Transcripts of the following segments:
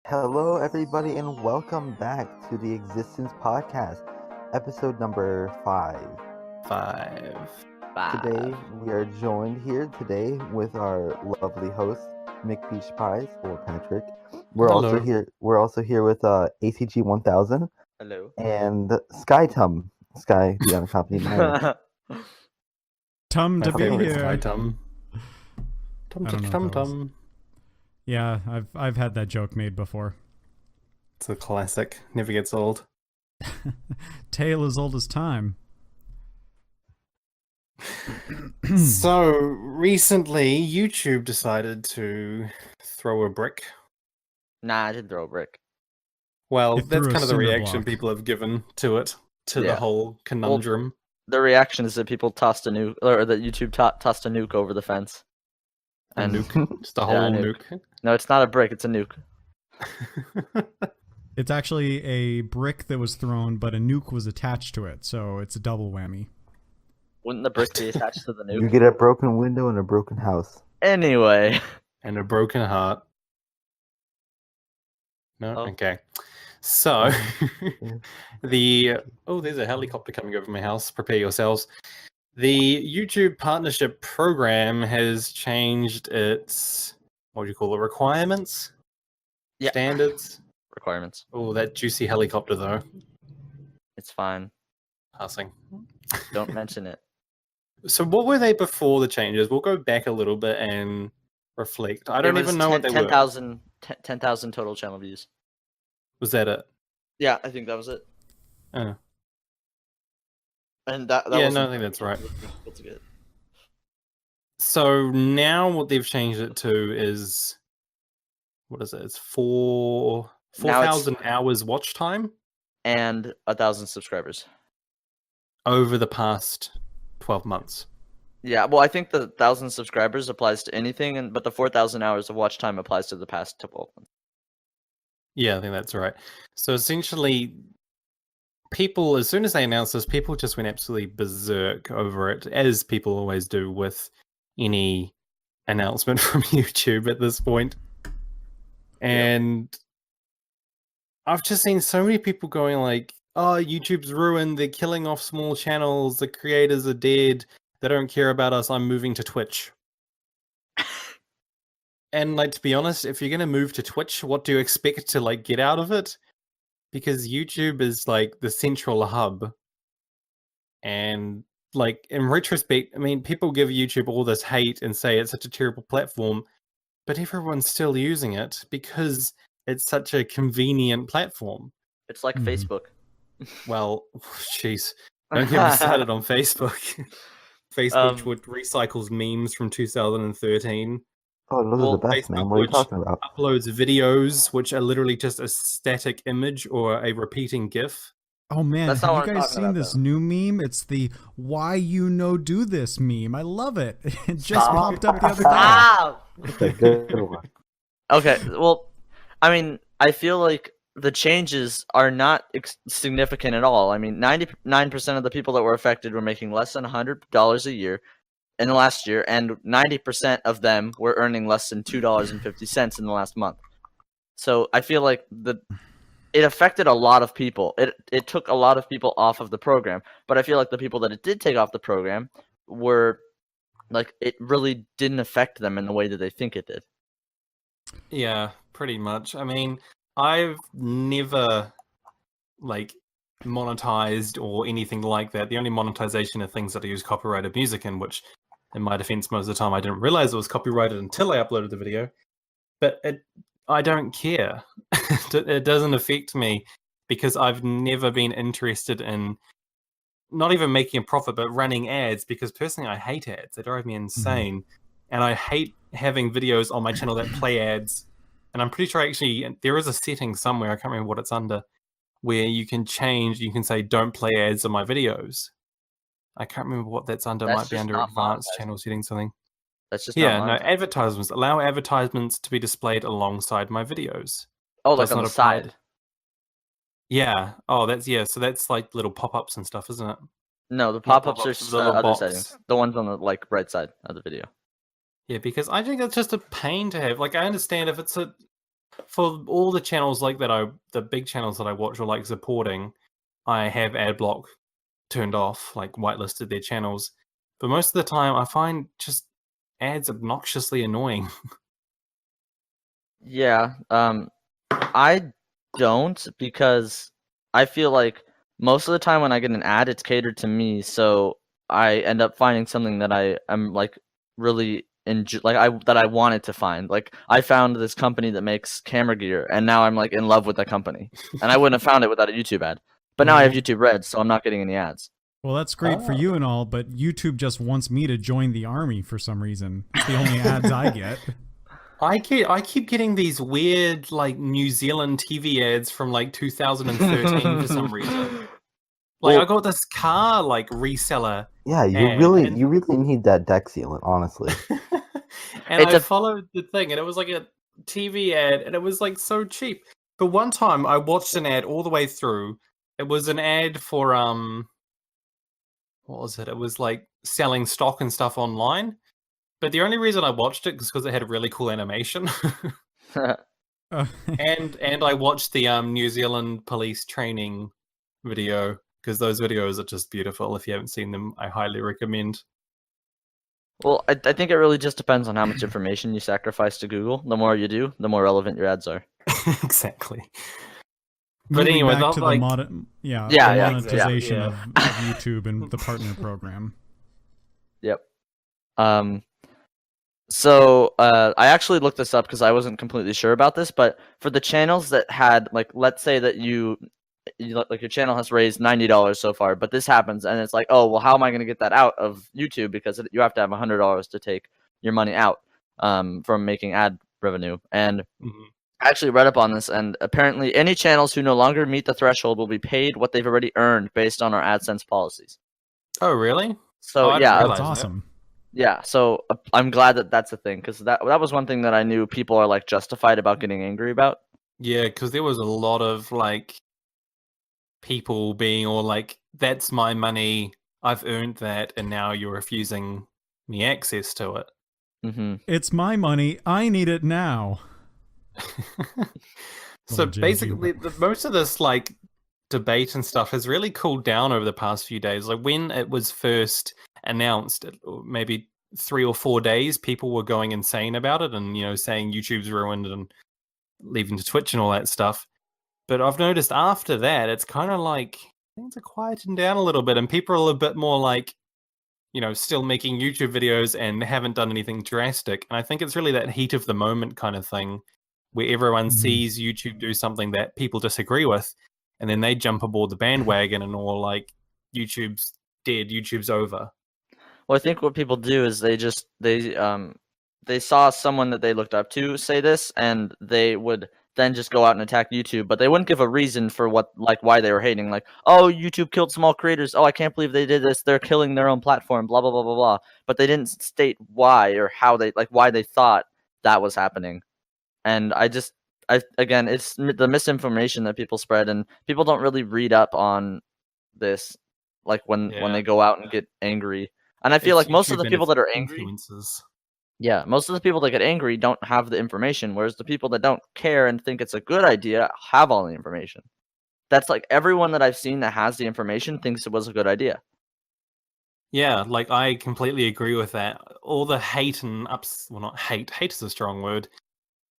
Hello, everybody, and welcome back to the Existence Podcast, episode number 5. Today, we are joined here today with our lovely host, mcpeachpies or Patrick. We're Hello. also here with ACG 1000. Hello. And T.U.M. Sky, the unaccompanied minor. Tum to be here. Hi, Tum. Tum. Yeah, I've had that joke made before. It's a classic. Never gets old. Tale as old as time. So, recently, YouTube decided to throw a brick. Nah, I didn't throw a brick. Well, It that's threw a kind of the cinder reaction block. people have given to it, the whole conundrum. The reaction is that people tossed a nuke, or that YouTube tossed a nuke over the fence. A And nuke. Just a whole Yeah, a nuke. no, it's not a brick; it's a nuke. It's actually a brick that was thrown, but a nuke was attached to it, so it's a double whammy. Wouldn't the brick be attached to the nuke? You get a broken window and a broken house. Anyway, And a broken heart. No? Oh. Okay. So, Yeah. there's a helicopter coming over my house. Prepare yourselves. The YouTube partnership program has changed its, requirements? Yeah. Standards? requirements. Oh, that juicy helicopter, though. It's fine. Passing. Don't mention it. So what were they before the changes? We'll go back a little bit and reflect. I don't It was even know what they were. 10,000 total channel views. Was that it? Yeah, I think that was it. Oh. And that Yeah, wasn't- no, I think that's right. That's good. So now what they've changed it to is, what is it? It's 4,000 hours watch time And 1,000 subscribers. over the past 12 months. Yeah, well, I think the 1,000 subscribers applies to anything, but the 4,000 hours of watch time applies to the past 12 months. Yeah, I think that's right. So essentially, people, as soon as they announced this, people just went absolutely berserk over it, as people always do with any announcement from YouTube at this point. And I've just seen so many people going like, oh, YouTube's ruined, they're killing off small channels, the creators are dead, they don't care about us, I'm moving to Twitch. And like, to be honest, if you're going to move to Twitch, what do you expect to like get out of it? Because YouTube is like the central hub. And like, in retrospect, I mean, people give YouTube all this hate and say it's such a terrible platform, but everyone's still using it because it's such a convenient platform. It's like Mhm. Facebook. Well, jeez, don't get me started on Facebook. Facebook which recycles memes from 2013. Oh, those are the best, Facebook, man. What are you which talking about? uploads videos which are literally just a static image or a repeating GIF. Oh man, That's not have what you I'm guys talking seen about, this though. new meme? It's the "Why you no do this" meme. I love it. It just Stop. popped up the other day. Stop! It's a good one. Okay, well, I mean, I feel like the changes are not significant at all. I mean, 99% of the people that were affected were making less than $100 a year in the last year, and 90% of them were earning less than $2.50 in the last month. So I feel like it affected a lot of people. It took a lot of people off of the program, but I feel like the people that it did take off the program were like, it really didn't affect them in the way that they think it did. Yeah, pretty much. I mean, I've never like monetized or anything like that. The only monetization are things that I use copyrighted music in, which in my defense most of the time I didn't realize it was copyrighted until I uploaded the video. But I don't care. It doesn't affect me because I've never been interested in not even making a profit, but running ads, because personally I hate ads. They drive me insane. And I hate having videos on my channel that play ads. And I'm pretty sure actually there is a setting somewhere, I can't remember what it's under, where you can say don't play ads on my videos. I can't remember what that's under. It That's might be just under not advanced monetized. channel settings, something. That's just Yeah, not no, monetized. advertisements. Allow advertisements to be displayed alongside my videos. Oh, like That's on not the applied. side. Yeah. Oh, so that's like little pop-ups and stuff, isn't it? No, the Not pop-ups are pop-ups, the little other box. settings. The ones on the right side of the video. Yeah, because I think that's just a pain to have. Like, I understand if it's for all the channels like that, the big channels that I watch or like supporting, I have ad block turned off, like whitelisted their channels. But most of the time, I find just ads obnoxiously annoying. Yeah. I don't, because I feel like most of the time when I get an ad, it's catered to me, so I end up finding something that I am like really that I wanted to find. Like I found this company that makes camera gear, and now I'm like in love with that company, and I wouldn't have found it without a YouTube ad. But now I have YouTube Red, so I'm not getting any ads. Well, that's great for you and all, but YouTube just wants me to join the army for some reason. It's the only ads I get. I keep getting these weird like New Zealand TV ads from like 2013 for some reason. Like I got this car like reseller. Yeah, you really need that deck sealant, honestly. And I followed the thing, and it was like a TV ad, and it was like so cheap. But one time I watched an ad all the way through. It was an ad for what was it? It was like selling stock and stuff online. But the only reason I watched it was because it had a really cool animation. and I watched the New Zealand police training video, because those videos are just beautiful. If you haven't seen them, I highly recommend. Well, I think it really just depends on how much information you sacrifice to Google. The more you do, the more relevant your ads are. Exactly. But Moving anyway, back to like, the monetization of YouTube and the partner program. Yep. So I actually looked this up because I wasn't completely sure about this, but for the channels that had, like, let's say that you like your channel has raised $90 so far, but this happens and it's like, oh, well, how am I going to get that out of YouTube? Because you have to have $100 to take your money out from making ad revenue. And I actually read up on this, and apparently any channels who no longer meet the threshold will be paid what they've already earned based on our AdSense policies. Oh, really? So yeah, that's awesome. Yeah, so I'm glad that that's a thing, because that was one thing that I knew people are like justified about getting angry about. Yeah, because there was a lot of like people being all like, "That's my money. I've earned that, and now you're refusing me access to it." It's my money. I need it now. So basically, most of this like debate and stuff has really cooled down over the past few days. Like when it was first announced, maybe 3 or 4 days, people were going insane about it and, you know, saying YouTube's ruined and leaving to Twitch and all that stuff. But I've noticed after that, it's kind of like things are quieting down a little bit, and people are a bit more like, you know, still making YouTube videos and haven't done anything drastic. And I think it's really that heat of the moment kind of thing, where everyone sees YouTube do something that people disagree with, and then they jump aboard the bandwagon and all like, YouTube's dead, YouTube's over. Well, I think what people do is they saw someone that they looked up to say this, and they would then just go out and attack YouTube, but they wouldn't give a reason for why they were hating. Like, oh, YouTube killed small creators. Oh, I can't believe they did this. They're killing their own platform. Blah blah blah blah blah. But they didn't state why or how why they thought that was happening. And again, it's the misinformation that people spread, and people don't really read up on this, like when they go out and get angry. And I feel like most of the people that are angry, most of the people that get angry don't have the information, whereas the people that don't care and think it's a good idea have all the information. That's like everyone that I've seen that has the information thinks it was a good idea. Yeah, like I completely agree with that. All the hate and not hate is a strong word.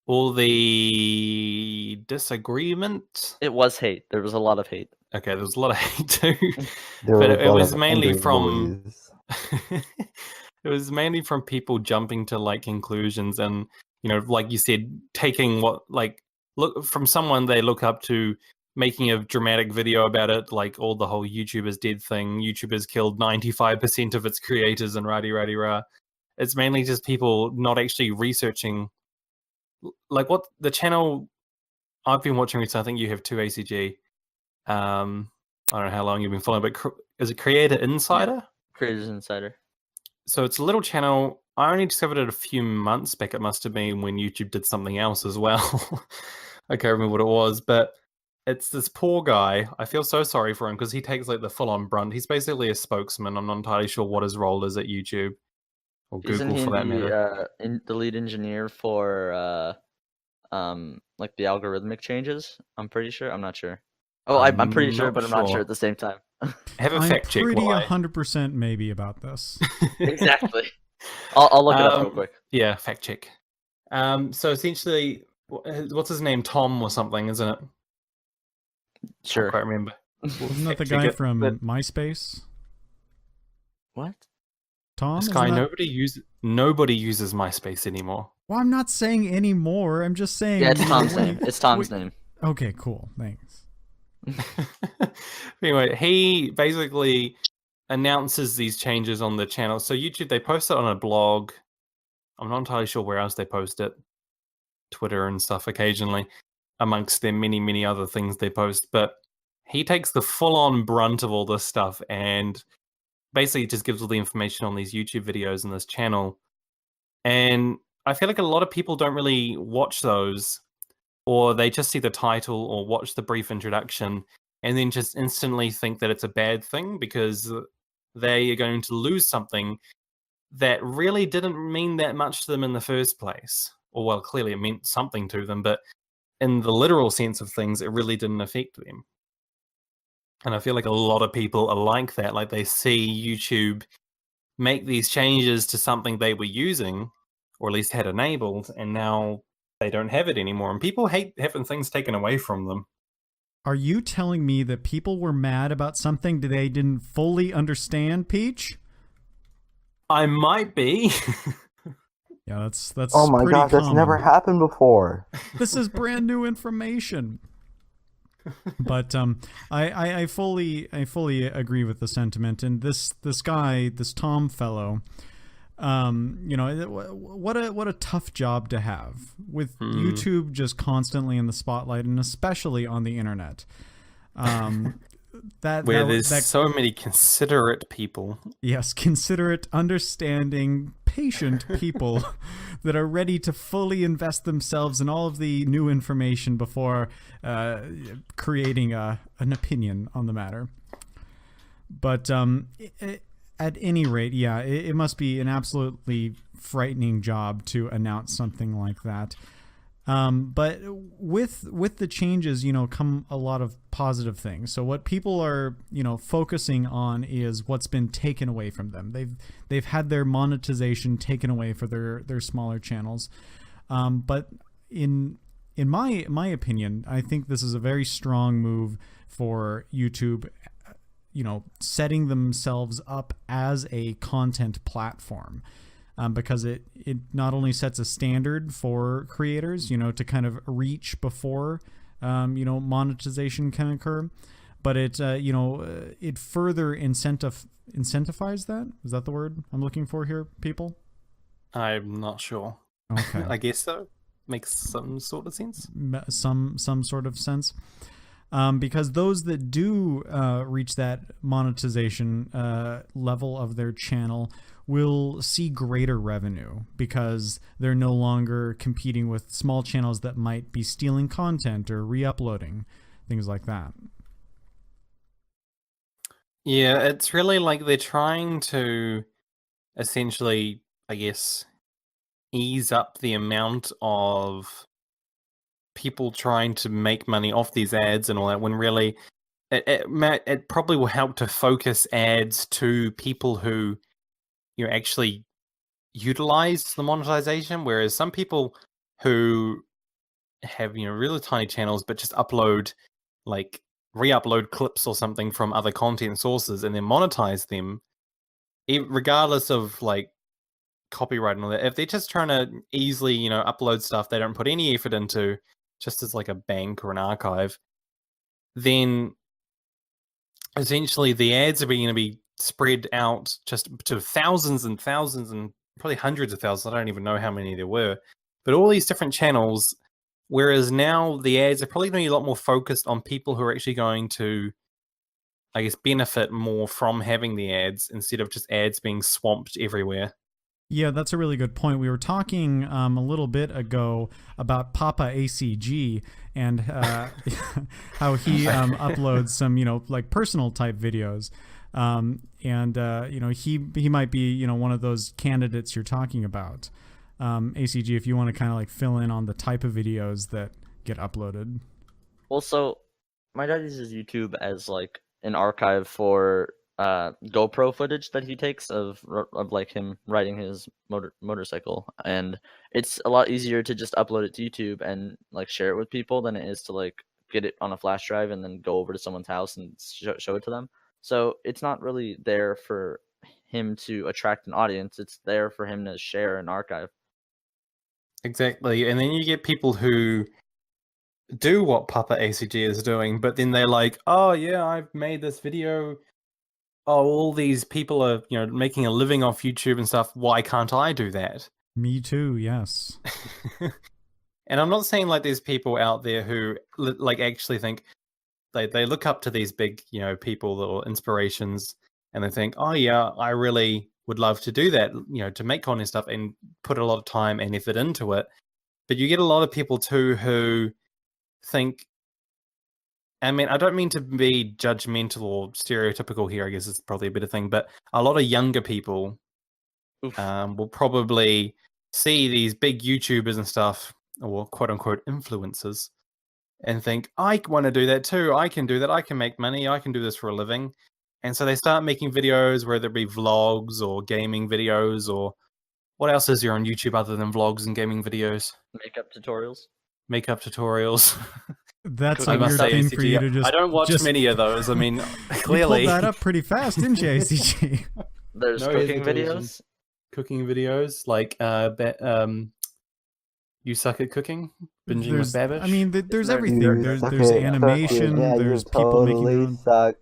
All the disagreement. It was hate. There was a lot of hate. Okay, there was a lot of hate too. But it was mainly from it was mainly from people jumping to like conclusions, and, you know, like you said, taking what look from someone they look up to, making a dramatic video about it, like all the whole YouTube is dead thing. YouTube has killed 95% of its creators and rah. It's mainly just people not actually researching. Like what the channel I've been watching, which I think you have too, ACG. I don't know how long you've been following, but is it Creator Insider? Yeah. Creators Insider. So it's a little channel. I only discovered it a few months back. It must have been when YouTube did something else as well. I can't remember what it was, but it's this poor guy. I feel so sorry for him because he takes like the full-on brunt. He's basically a spokesman. I'm not entirely sure what his role is at YouTube or Google for that matter. The lead engineer for like the algorithmic changes. I'm pretty sure. I'm not sure. Oh, I'm pretty sure, not but I'm not sure sure. at the same time. Have a I'm fact check. pretty while 100% maybe about this. Exactly. I'll look it up real quick. Yeah, fact check. So essentially, what's his name? Tom or something, isn't it? Sure. Can't quite remember. Isn't that the Fact check guy it, from but MySpace? What? Tom? this Isn't guy, that- nobody uses MySpace anymore. Well, I'm not saying anymore. I'm just saying. Yeah, it's you know, Tom's when name. you- It's Tom's when- name. Okay, cool. Thanks. Anyway, he basically announces these changes on the channel. So YouTube, they post it on a blog. I'm not entirely sure where else they post it. Twitter and stuff occasionally, amongst their many, many other things they post. But he takes the full-on brunt of all this stuff and basically just gives all the information on these YouTube videos and this channel. And I feel like a lot of people don't really watch those, or they just see the title or watch the brief introduction and then just instantly think that it's a bad thing because they are going to lose something that really didn't mean that much to them in the first place. Or, well, clearly it meant something to them, but in the literal sense of things, it really didn't affect them. And I feel like a lot of people are like that. Like they see YouTube make these changes to something they were using, or at least had enabled, and now they don't have it anymore. And people hate having things taken away from them. Are you telling me that people were mad about something that they didn't fully understand, Peach? I might be. Yeah, that's. Oh my pretty gosh, that's common. never happened before. This is brand new information. But I fully agree with the sentiment, and this guy, this Tom fellow, you know, what a tough job to have with YouTube just constantly in the spotlight, and especially on the internet. There's so many considerate people. Yes, considerate, understanding, patient people that are ready to fully invest themselves in all of the new information before creating an opinion on the matter. But at any rate, yeah, it must be an absolutely frightening job to announce something like that. But with the changes, you know, come a lot of positive things. So what people are, you know, focusing on is what's been taken away from them. They've had their monetization taken away for their smaller channels. But in my opinion, I think this is a very strong move for YouTube, you know, setting themselves up as a content platform. Because it not only sets a standard for creators, you know, to kind of reach before, you know, monetization can occur, but it, you know, it further incentivize that. Is that the word I'm looking for here, people? I'm not sure. Okay. I guess so. Makes some sort of sense. Some sort of sense. Because those that do reach that monetization level of their channel will see greater revenue because they're no longer competing with small channels that might be stealing content or re-uploading, things like that. Yeah, it's really like they're trying to essentially, I guess, ease up the amount of people trying to make money off these ads and all that, when really it probably will help to focus ads to people who, you know, actually utilize the monetization, whereas some people who have, you know, really tiny channels but just upload, like, re-upload clips or something from other content sources and then monetize them, regardless of, like, copyright and all that, if they're just trying to easily, you know, upload stuff they don't put any effort into, just as like a bank or an archive, then essentially the ads are going to be spread out just to thousands and thousands and probably hundreds of thousands. I don't even know how many there were, but all these different channels. Whereas now the ads are probably going to be a lot more focused on people who are actually going to, I guess, benefit more from having the ads instead of just ads being swamped everywhere. Yeah, that's a really good point. We were talking a little bit ago about Papa ACG and how he uploads some, you know, like personal type videos. You know, he might be, you know, one of those candidates you're talking about. ACG, if you want to kind of like fill in on the type of videos that get uploaded. Well, so my dad uses YouTube as like an archive for GoPro footage that he takes of like him riding his motorcycle, and it's a lot easier to just upload it to YouTube and like share it with people than it is to like get it on a flash drive and then go over to someone's house and show it to them. So it's not really there for him to attract an audience. It's there for him to share an archive. Exactly. And then you get people who do what Papa ACG is doing, but then they're like, oh yeah, I've made this video. Oh, all these people are, making a living off YouTube and stuff. Why can't I do that? Me too, yes. And I'm not saying like there's people out there who like actually think they look up to these big, people or inspirations, and they think, oh yeah, I really would love to do that, to make content stuff and put a lot of time and effort into it. But you get a lot of people too who think, I mean, I don't mean to be judgmental or stereotypical here, I guess it's probably a better thing, but a lot of younger people will probably see these big YouTubers and stuff, or quote unquote influencers, and think, I want to do that too. I can do that. I can make money. I can do this for a living. And so they start making videos, whether it be vlogs or gaming videos, or what else is there on YouTube other than vlogs and gaming videos? Makeup tutorials. That's I a must weird say, thing for you to just. I don't watch many of those. I mean, clearly. You pulled that up pretty fast, didn't you, ACG? There's cooking videos. Cooking videos, like you suck at cooking? Binging with Babish? I mean, there's everything. There's Suck it, animation. suck it. Yeah, there's you people making their totally own. suck.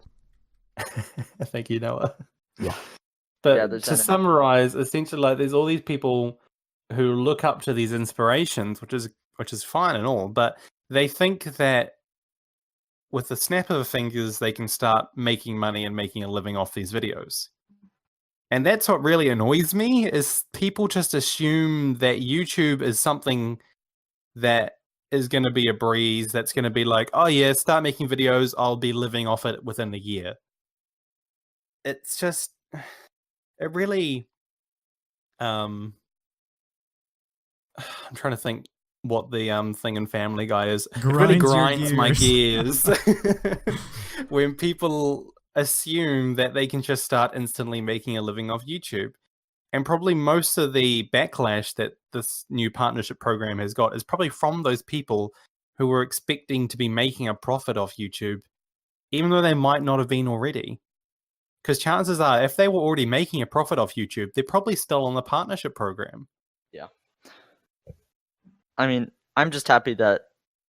Thank you, Noah. Yeah. But there's to animation. summarize, essentially, like, there's all these people who look up to these inspirations, which is fine and all, but they think that with the snap of the fingers, they can start making money and making a living off these videos. And that's what really annoys me, is people just assume that YouTube is something that is going to be a breeze, that's going to be like, oh yeah, start making videos, I'll be living off it within a year. It's just, it really, I'm trying to think what the thing in Family Guy is. It really grinds my gears when people assume that they can just start instantly making a living off YouTube. And probably most of the backlash that this new partnership program has got is probably from those people who were expecting to be making a profit off YouTube, even though they might not have been already. Because chances are, if they were already making a profit off YouTube, they're probably still on the partnership program. Yeah. I mean, I'm just happy that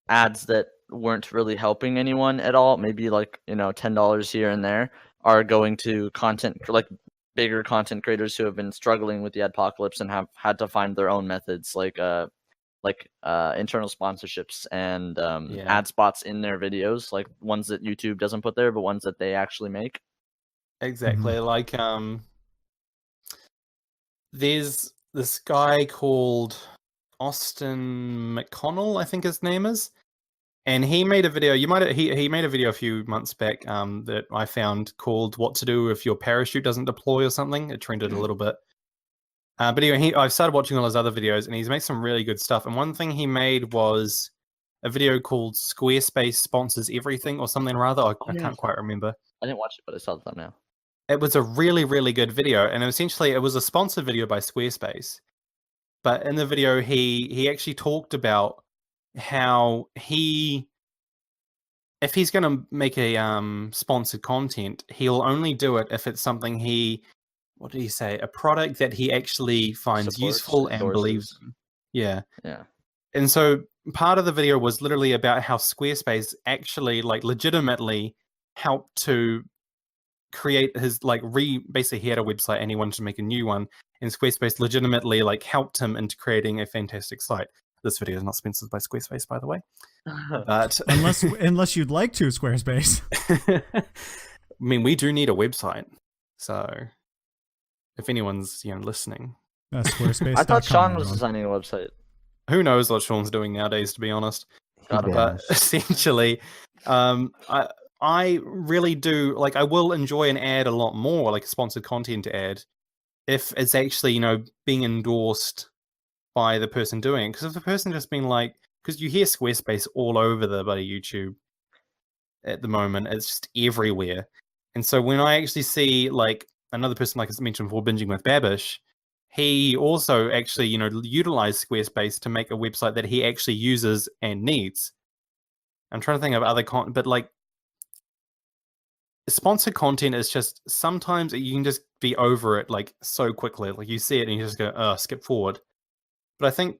ads that weren't really helping anyone at all, maybe like, $10 here and there, are going to content, like bigger content creators who have been struggling with the adpocalypse and have had to find their own methods, like internal sponsorships and ad spots in their videos, like ones that YouTube doesn't put there, but ones that they actually make. Exactly. Mm-hmm. Like, there's this guy called Austin McConnell, I think his name is, and he made a video. He made a video a few months back that I found called "What to Do If Your Parachute Doesn't Deploy" or something. It trended a little bit. But anyway, I've started watching all his other videos, and he's made some really good stuff. And one thing he made was a video called "Squarespace Sponsors Everything" or something rather. I can't quite remember. I didn't watch it, but I saw the thumbnail. It was a really, really good video, and essentially it was a sponsored video by Squarespace. But in the video, he actually talked about how if he's going to make a sponsored content, he'll only do it if it's something what did he say? A product that he actually finds Supports, useful and believes in. Yeah. Yeah. And so part of the video was literally about how Squarespace actually, like, legitimately helped to create his, like, basically he had a website and he wanted to make a new one, and Squarespace legitimately, like, helped him into creating a fantastic site. This video is not sponsored by Squarespace, by the way. But unless you'd like to, Squarespace. I mean, we do need a website, so if anyone's listening, Squarespace. I thought Sean was designing a website. Who knows what Sean's doing nowadays, to be honest. But essentially, I really do, like, I will enjoy an ad a lot more, like a sponsored content ad, if it's actually, being endorsed by the person doing it. Because if the person just been like, because you hear Squarespace all over the bloody YouTube at the moment, it's just everywhere. And so when I actually see like another person, like I mentioned before, Binging with Babish, he also actually, utilized Squarespace to make a website that he actually uses and needs. I'm trying to think of other content, but like sponsored content is just sometimes you can just be over it like so quickly. Like you see it and you just go, skip forward. But I think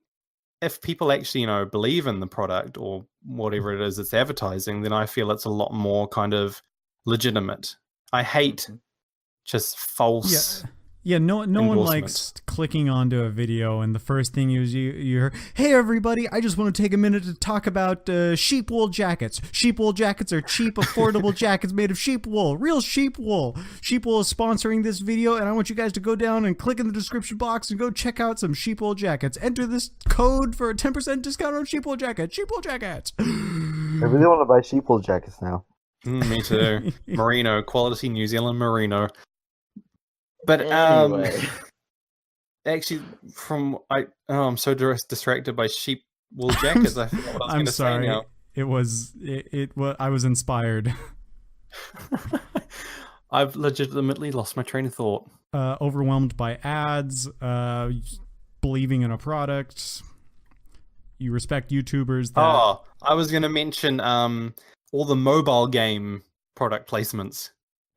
if people actually, believe in the product or whatever it is it's advertising, then I feel it's a lot more kind of legitimate. I hate just false. Yeah, no one likes clicking onto a video and the first thing you hear, hey everybody, I just want to take a minute to talk about sheep wool jackets. Sheep wool jackets are cheap, affordable jackets made of sheep wool, real sheep wool. Sheep wool is sponsoring this video, and I want you guys to go down and click in the description box and go check out some sheep wool jackets. Enter this code for a 10% discount on sheep wool jackets. Sheep wool jackets. I really want to buy sheep wool jackets now. Me too. Merino, quality New Zealand merino. But Anyway. actually, I'm so distracted by sheep wool jackets. I forgot what I was going to say now. I was inspired. I've legitimately lost my train of thought. Overwhelmed by ads, believing in a product. You respect YouTubers. I was going to mention all the mobile game product placements.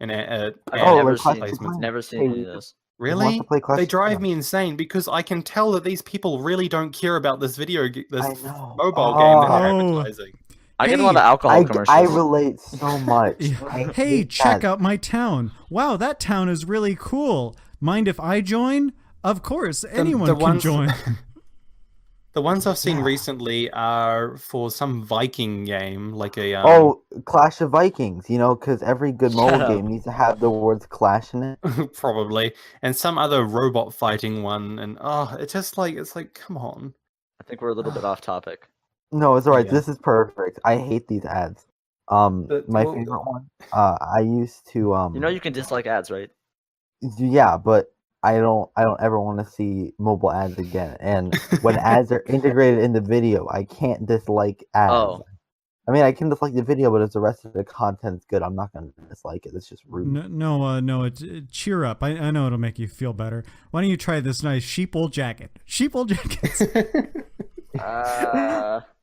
And never seen any of this. Really? They drive me insane because I can tell that these people really don't care about this mobile game that they're advertising. I get a lot of alcohol commercials. I relate so much. Hey, check out my town. Wow, that town is really cool. Mind if I join? Of course, anyone can join. The ones I've seen recently are for some Viking game, like a Clash of Vikings, because every good mobile game needs to have the words Clash in it. Probably, and some other robot fighting one, and it's like, come on. I think we're a little bit off topic. No, it's alright. Yeah. This is perfect. I hate these ads. My favorite one. I used to. You can dislike ads, right? Yeah, but I don't ever want to see mobile ads again. And when ads are integrated in the video, I can't dislike ads. Oh. I mean, I can dislike the video, but if the rest of the content's good, I'm not going to dislike it. It's just rude. No, cheer up. I know it'll make you feel better. Why don't you try this nice sheep wool jacket? Sheep wool jackets.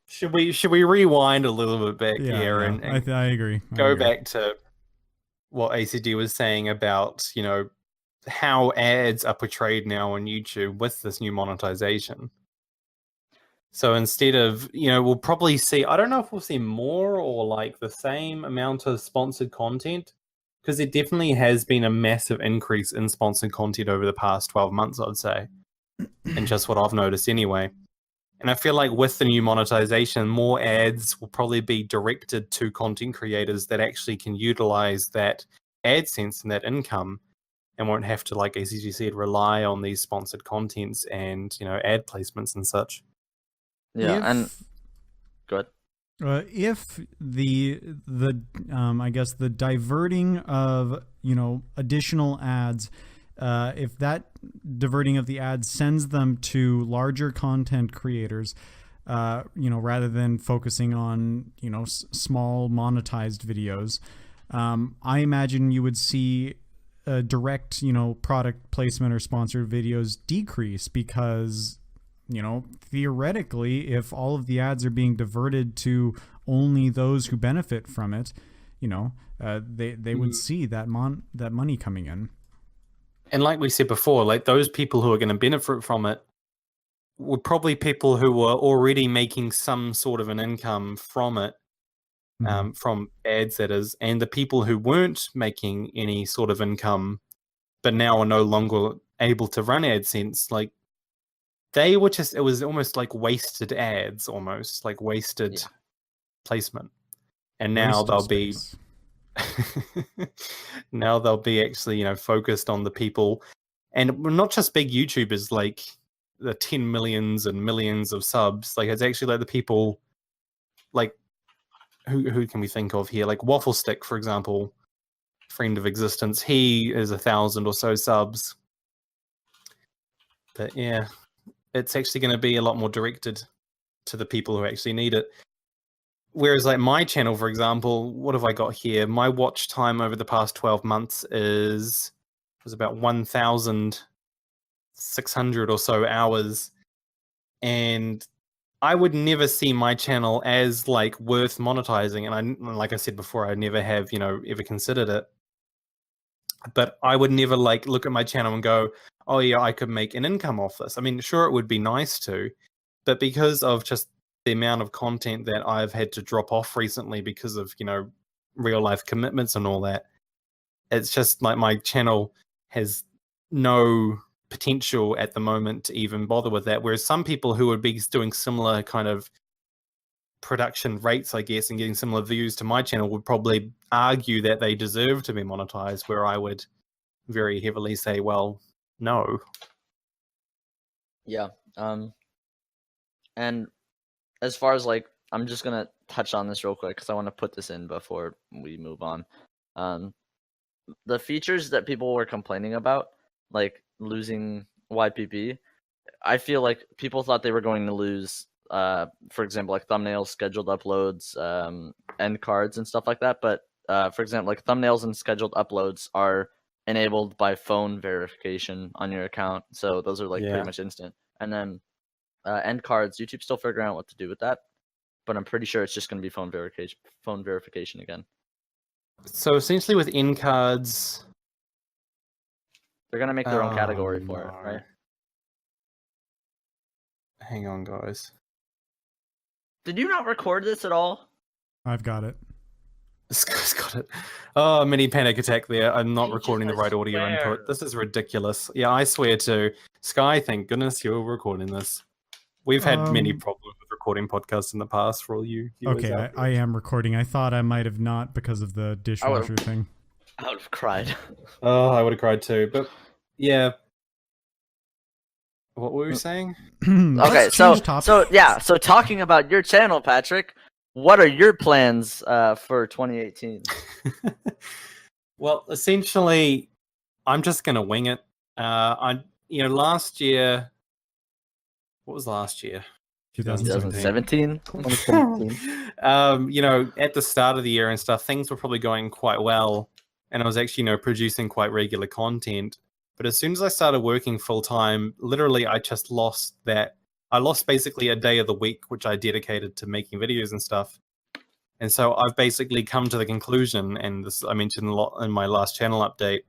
Should we rewind a little bit back here and I agree. Go back to what ACG was saying about, how ads are portrayed now on YouTube with this new monetization. So instead of, we'll probably see, I don't know if we'll see more or like the same amount of sponsored content, because there definitely has been a massive increase in sponsored content over the past 12 months, I'd say, and just what I've noticed anyway. And I feel like with the new monetization, more ads will probably be directed to content creators that actually can utilize that AdSense and that income, and won't have to, like ACG said, rely on these sponsored contents and ad placements and such. Yeah, go ahead. If the I guess the diverting of additional ads, if that diverting of the ads sends them to larger content creators, rather than focusing on small monetized videos, I imagine you would see direct product placement or sponsored videos decrease, because theoretically, if all of the ads are being diverted to only those who benefit from it, they would see that money coming in. And like we said before, like those people who are going to benefit from it were probably people who were already making some sort of an income from it. From ads, that is, and the people who weren't making any sort of income but now are no longer able to run AdSense, like they were it was almost like wasted ads, almost like wasted placement. And now they'll be actually focused on the people, and not just big YouTubers like the 10 millions and millions of subs. Like it's actually like the people like who can we think of here? Like Waffle Stick, for example, friend of Existence. He is 1,000 or so subs. But yeah, it's actually going to be a lot more directed to the people who actually need it. Whereas like my channel, for example, what have I got here? My watch time over the past 12 months was about 1,600 or so hours. And I would never see my channel as like worth monetizing. And like I said before, I never have, ever considered it. But I would never like look at my channel and go, oh yeah, I could make an income off this. I mean, sure, it would be nice to, but because of just the amount of content that I've had to drop off recently because of, real life commitments and all that, it's just like my channel has no potential at the moment to even bother with that. Whereas some people who would be doing similar kind of production rates, I guess, and getting similar views to my channel would probably argue that they deserve to be monetized, where I would very heavily say, well, no. Yeah. And as far as like, I'm just gonna touch on this real quick because I want to put this in before we move on. The features that people were complaining about, like losing YPP, I feel like people thought they were going to lose, for example, like thumbnails, scheduled uploads, end cards, and stuff like that. But for example, like thumbnails and scheduled uploads are enabled by phone verification on your account, so those are like pretty much instant. And then end cards, YouTube's still figuring out what to do with that, but I'm pretty sure it's just going to be phone verification again. So essentially with end cards, they're going to make their own category for it, right? Hang on, guys. Did you not record this at all? I've got it. This guy's got it. Oh, mini panic attack there. I'm not recording the right audio swear. input. This is ridiculous. Yeah, I swear to. Sky, thank goodness you're recording this. We've had many problems with recording podcasts in the past for all you viewers. Okay, I am recording. I thought I might have not because of the dishwasher thing. I would have cried. Oh, I would have cried too. But yeah. What were we saying? Okay, so talking about your channel, Patrick, what are your plans for 2018? Well, essentially, I'm just gonna wing it. Last year. What was last year? 2017. 2017. At the start of the year and stuff, things were probably going quite well, and I was actually, producing quite regular content. But as soon as I started working full time, literally, I just lost that. I lost basically a day of the week, which I dedicated to making videos and stuff. And so I've basically come to the conclusion, and this I mentioned a lot in my last channel update,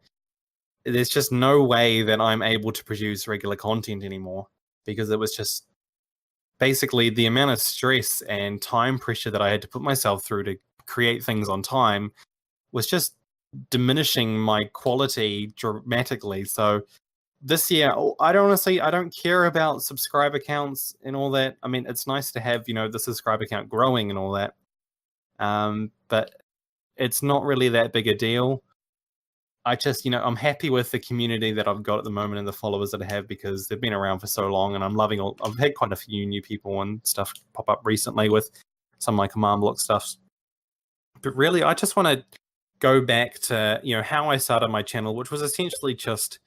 there's just no way that I'm able to produce regular content anymore, because it was just basically the amount of stress and time pressure that I had to put myself through to create things on time was just diminishing my quality dramatically. So this year, I don't care about subscriber counts and all that. I mean, it's nice to have, the subscriber count growing and all that. But it's not really that big a deal. I just, I'm happy with the community that I've got at the moment and the followers that I have, because they've been around for so long, and I'm loving I've had quite a few new people and stuff pop up recently with some of my command block stuff. But really, I just want to go back to, how I started my channel, which was essentially just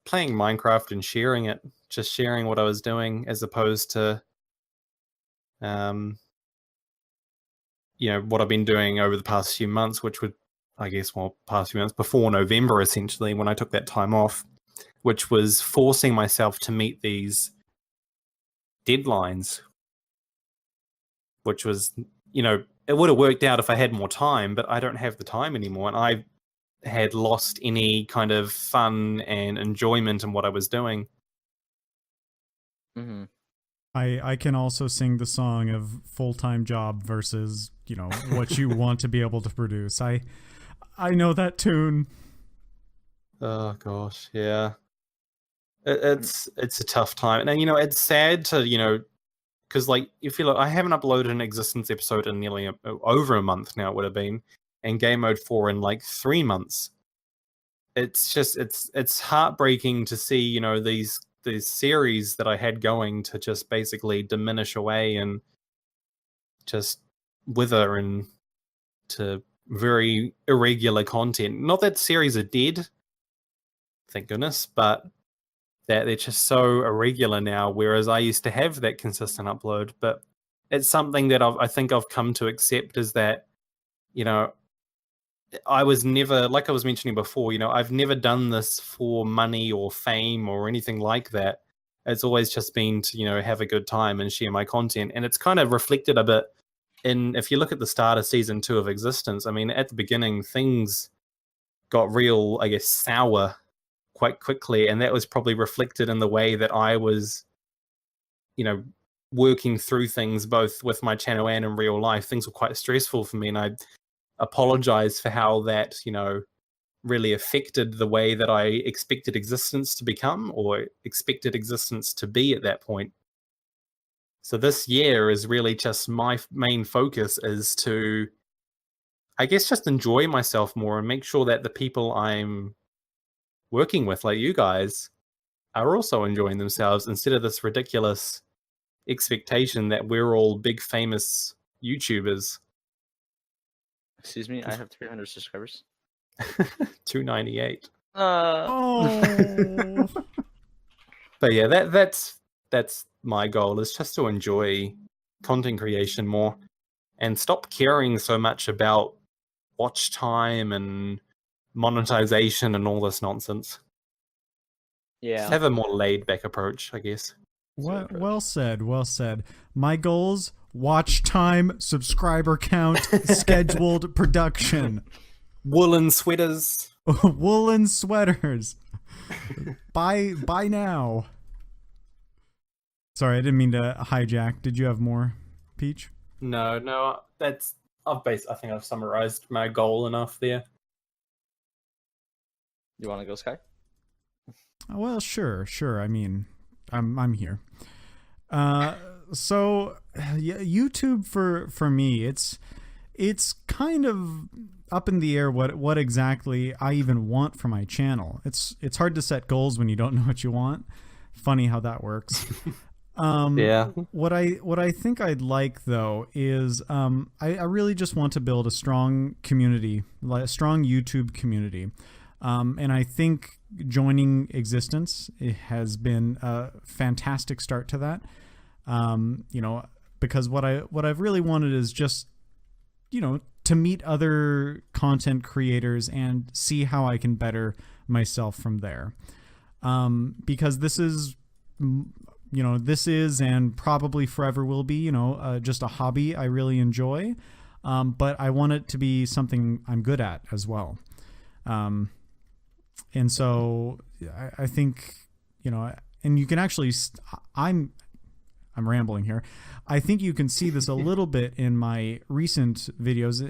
playing Minecraft and sharing it, just sharing what I was doing, as opposed to, what I've been doing over the past few months, which would, past few months before November, essentially, when I took that time off, which was forcing myself to meet these deadlines, which was, it would have worked out if I had more time, but I don't have the time anymore. And I had lost any kind of fun and enjoyment in what I was doing. Mm-hmm. I can also sing the song of full-time job versus, what you want to be able to produce. I know that tune. Oh gosh, yeah. It's a tough time, and it's sad to because like if you look, I haven't uploaded an Existence episode in nearly over a month now. It would have been, and Game Mode 4 in like 3 months. It's just it's heartbreaking to see these series that I had going to just basically diminish away and just wither and to very irregular content. Not that series are dead, thank goodness, but that they're just so irregular now, whereas I used to have that consistent upload. But it's something that I think I've come to accept, is that, you know, I was never, like I was mentioning before, you know, I've never done this for money or fame or anything like that. It's always just been to, you know, have a good time and share my content. And it's kind of reflected a bit in, if you look at the start of season 2 of Existence, I mean, at the beginning, things got real, I guess, sour quite quickly. And that was probably reflected in the way that I was, you know, working through things both with my channel and in real life. Things were quite stressful for me. And I apologize for how that, you know, really affected the way that I expected Existence to become, or expected Existence to be at that point. So this year is really just my main focus is to, I guess, just enjoy myself more and make sure that the people I'm working with, like you guys, are also enjoying themselves, instead of this ridiculous expectation that we're all big famous YouTubers. Excuse me, I have 300 subscribers. 298. Oh. But yeah, that's my goal, is just to enjoy content creation more and stop caring so much about watch time and monetization and all this nonsense. Yeah. Just have a more laid back approach, I guess. Well said. Well said. My goals: watch time, subscriber count, scheduled production. Woolen sweaters. Woolen sweaters. Buy now. Sorry, I didn't mean to hijack. Did you have more, Peach? No, that's I think I've summarized my goal enough there. You want to go, Sky? Well, sure. I mean, I'm here. So yeah, YouTube for me, it's kind of up in the air what exactly I even want for my channel. It's hard to set goals when you don't know what you want. Funny how that works. Yeah. What I think I'd like, though, is I really just want to build a strong community, like a strong YouTube community. And I think joining Existence, it has been a fantastic start to that. You know, because what I've really wanted is just, you know, to meet other content creators and see how I can better myself from there. Because this is, you know, this is and probably forever will be, you know, just a hobby I really enjoy. But I want it to be something I'm good at as well. And so I think, you know, and you can actually, I'm rambling here. I think you can see this a little bit in my recent videos,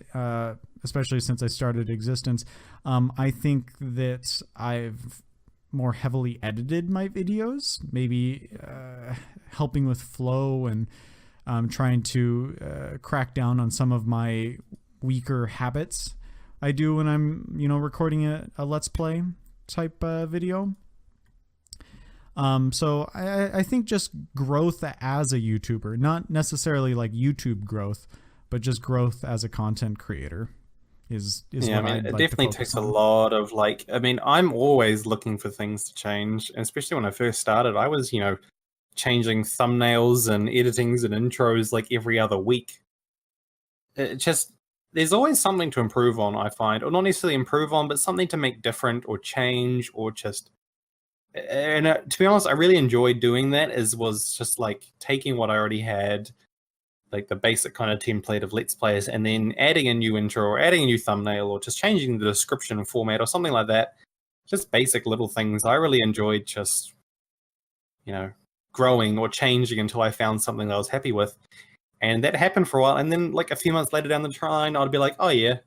especially since I started Existence. I think that I've more heavily edited my videos, maybe helping with flow and trying to crack down on some of my weaker habits I do when I'm, you know, recording a Let's Play type video. So I think just growth as a YouTuber, not necessarily like YouTube growth, but just growth as a content creator is yeah, what I mean, I'd it like to definitely focus takes on. a lot of, like, I mean, I'm always looking for things to change, and especially when I first started, I was, you know, changing thumbnails and editings and intros like every other week. It just, there's always something to improve on, I find, or not necessarily improve on, but something to make different or change or just. And to be honest, I really enjoyed doing that. Was just like taking what I already had, like the basic kind of template of Let's Plays, and then adding a new intro or adding a new thumbnail or just changing the description format or something like that. Just basic little things. I really enjoyed just, you know, growing or changing until I found something that I was happy with. And that happened for a while. And then like a few months later down the line, I'd be like, oh yeah,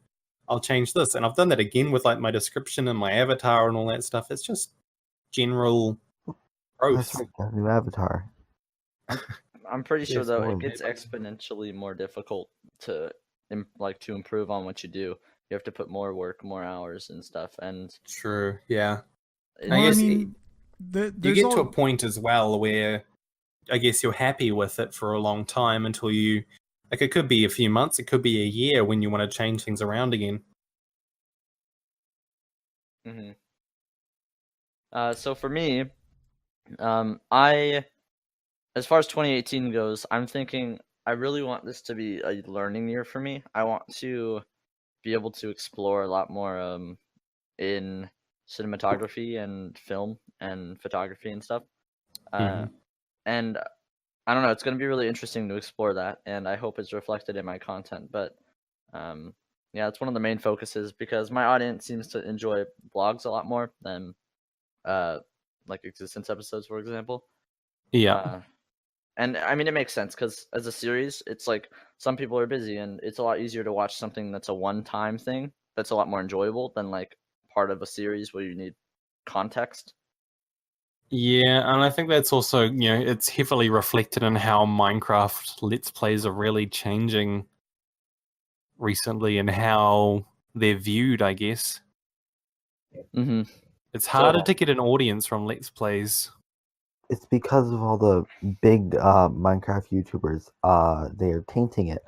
I'll change this. And I've done that again with like my description and my avatar and all that stuff. It's just general growth. That's right, got a new avatar. I'm pretty sure Yes, though more it gets maybe. exponentially more difficult to to improve on what you do. You have to put more work, more hours and stuff, and True, yeah. it- I Well, I guess mean, you there's get to a point as well where I guess you're happy with it for a long time until you, like, it could be a few months, it could be a year when you want to change things around again. Mhm. So for me, As far as 2018 goes, I'm thinking I really want this to be a learning year for me. I want to be able to explore a lot more in cinematography and film and photography and stuff. And I don't know, it's going to be really interesting to explore that, and I hope it's reflected in my content. But yeah, it's one of the main focuses because my audience seems to enjoy vlogs a lot more than like Existence episodes, for example. Yeah. And I mean, it makes sense because as a series, it's like some people are busy, and it's a lot easier to watch something that's a one-time thing that's a lot more enjoyable than like part of a series where you need context. Yeah, and I think that's also, it's heavily reflected in how Minecraft Let's Plays are really changing recently and how they're viewed, I guess. Mm-hmm. It's harder to get an audience from Let's Plays. It's because of all the big Minecraft YouTubers. They are tainting it.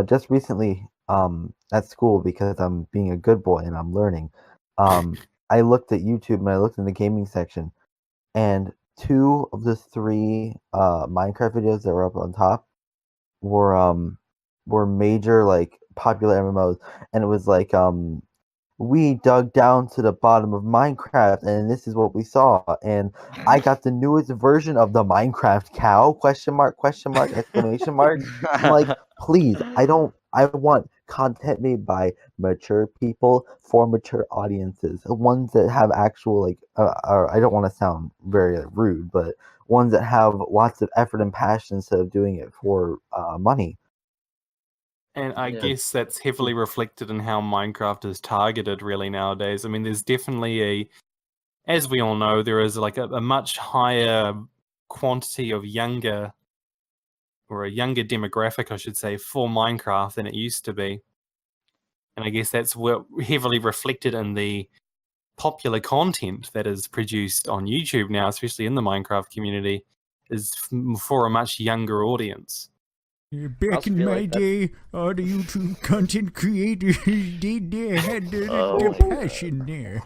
Just recently, at school, because I'm being a good boy and I'm learning, I looked at YouTube and I looked in the gaming section, and 2 of the 3 Minecraft videos that were up on top were major, like, popular MMOs, and it was like we dug down to the bottom of Minecraft and this is what we saw, and I got the newest version of the Minecraft cow, question mark, exclamation mark. I'm like, please, I want content made by mature people for mature audiences, ones that have actual, like, or I don't want to sound very rude, but ones that have lots of effort and passion instead of doing it for money. And I guess that's heavily reflected in how Minecraft is targeted really nowadays. I mean, there's definitely as we all know, there is like a much higher quantity of a younger demographic, I should say, for Minecraft than it used to be. And I guess that's heavily reflected in the popular content that is produced on YouTube now, especially in the Minecraft community, is for a much younger audience. Back in my day, all the YouTube content creators, they had their passion there.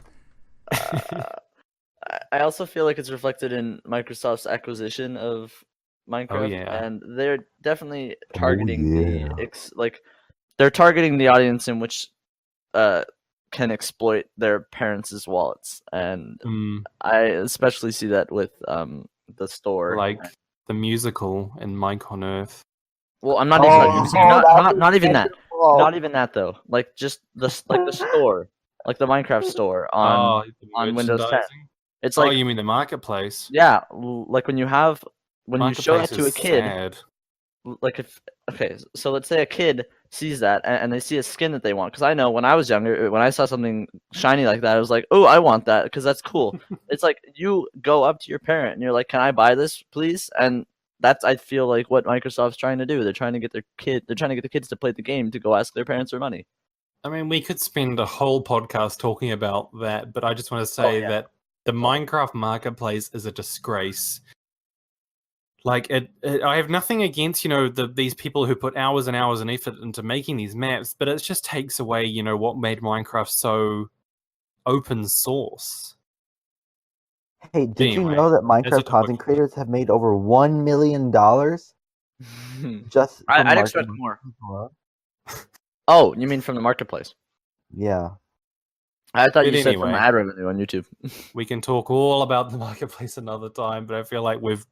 I also feel like it's reflected in Microsoft's acquisition of Minecraft, and they're definitely targeting they're targeting the audience in which can exploit their parents' wallets, and I especially see that with the store, like the musical and Mike on Earth. Well, I'm not even not even that. Not even that though. Like just the store, like the Minecraft store on Windows 10. It's like, you mean the marketplace? Yeah, like when you show that to a kid. Sad. Like so let's say a kid sees that and they see a skin that they want. Because I know when I was younger, when I saw something shiny like that, I was like, oh, I want that because that's cool. It's like you go up to your parent and you're like, can I buy this, please? And that's, I feel like, what Microsoft's trying to do. They're trying to get the kids to play the game to go ask their parents for money. I mean, we could spend a whole podcast talking about that, but I just want to say that the Minecraft marketplace is a disgrace. Like, I have nothing against, these people who put hours and hours and effort into making these maps, but it just takes away, what made Minecraft so open source. Hey, did you know that Minecraft content creators have made over $1 million? Just I'd expect more. Oh, you mean from the marketplace? Yeah. I thought you said from ad revenue on YouTube. We can talk all about the marketplace another time, but I feel like we've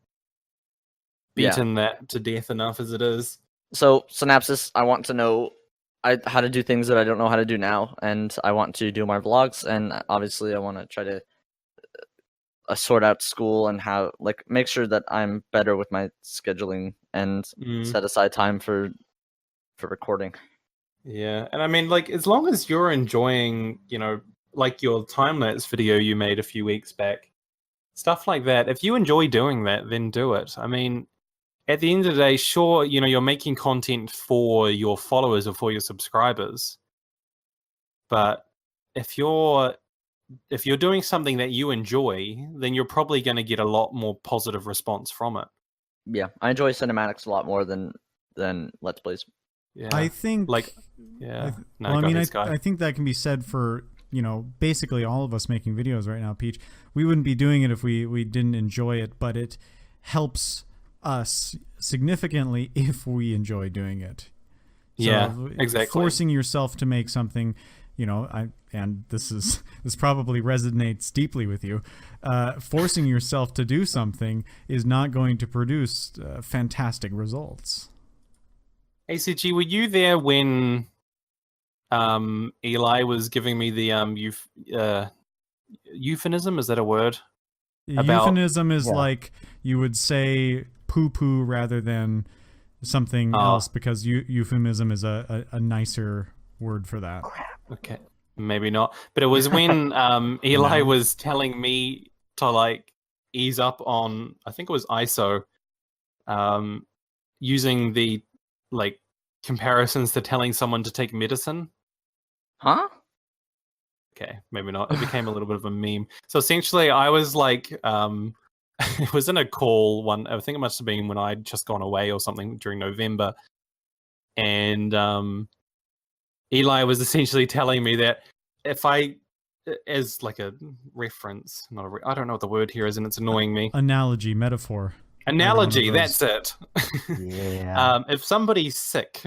beaten that to death enough as it is. So, Synapsis, I want to know how to do things that I don't know how to do now, and I want to do my vlogs, and obviously I want to try to sort out school and make sure that I'm better with my scheduling and set aside time for recording. Yeah, and I mean, like, as long as you're enjoying, like your time-lapse video you made a few weeks back, stuff like that, if you enjoy doing that, then do it. I mean, at the end of the day, sure, you're making content for your followers or for your subscribers, but if you're doing something that you enjoy, then you're probably going to get a lot more positive response from it. Yeah, I enjoy cinematics a lot more than Let's Plays. Yeah, I think, I think that can be said for basically all of us making videos right now, Peach, we wouldn't be doing it if we didn't enjoy it, but it helps us significantly if we enjoy doing it. Yeah, So exactly. Forcing yourself to make something, and this probably resonates deeply with you. Forcing yourself to do something is not going to produce fantastic results. ACG, were you there when Eli was giving me the euphemism? Is that a word? Euphemism is like you would say poo-poo rather than something else, because euphemism is a nicer word for that. Okay, maybe not. But it was when Eli was telling me to ease up on, I think it was ISO, using the comparisons to telling someone to take medicine. Huh? Okay, maybe not. It became a little bit of a meme. So essentially, I was it was in a call one. I think it must have been when I'd just gone away or something during November, and Eli was essentially telling me that if I, as a reference, I don't know what the word here is, and it's annoying me. Analogy, metaphor. Analogy, that's it. Yeah. If somebody's sick,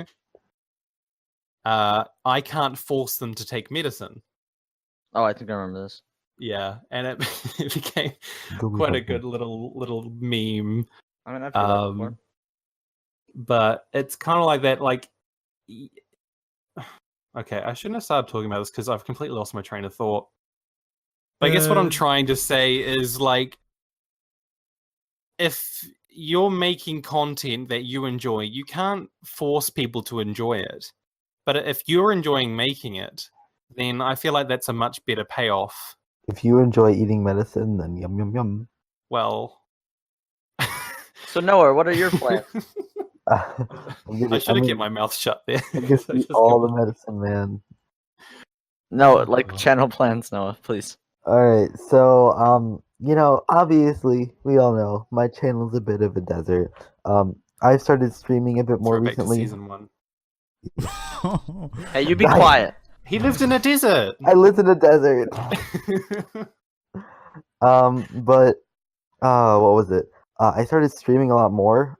I can't force them to take medicine. Oh, I think I remember this. Yeah, and it became quite a good little meme. I mean, I've heard that before. But it's kind of like that. Okay, I shouldn't have started talking about this because I've completely lost my train of thought. But I guess what I'm trying to say is if you're making content that you enjoy, you can't force people to enjoy it. But if you're enjoying making it, then I feel like that's a much better payoff. If you enjoy eating medicine, then yum yum yum. Well, so Noah, what are your plans? I should have kept my mouth shut there. I guess eat all the medicine, man. No, channel plans, Noah, please. All right, so obviously we all know my channel's a bit of a desert. I started streaming a bit more recently. Season 1. Hey, you be quiet. He lived in a desert. I lived in a desert. But what was it? I started streaming a lot more.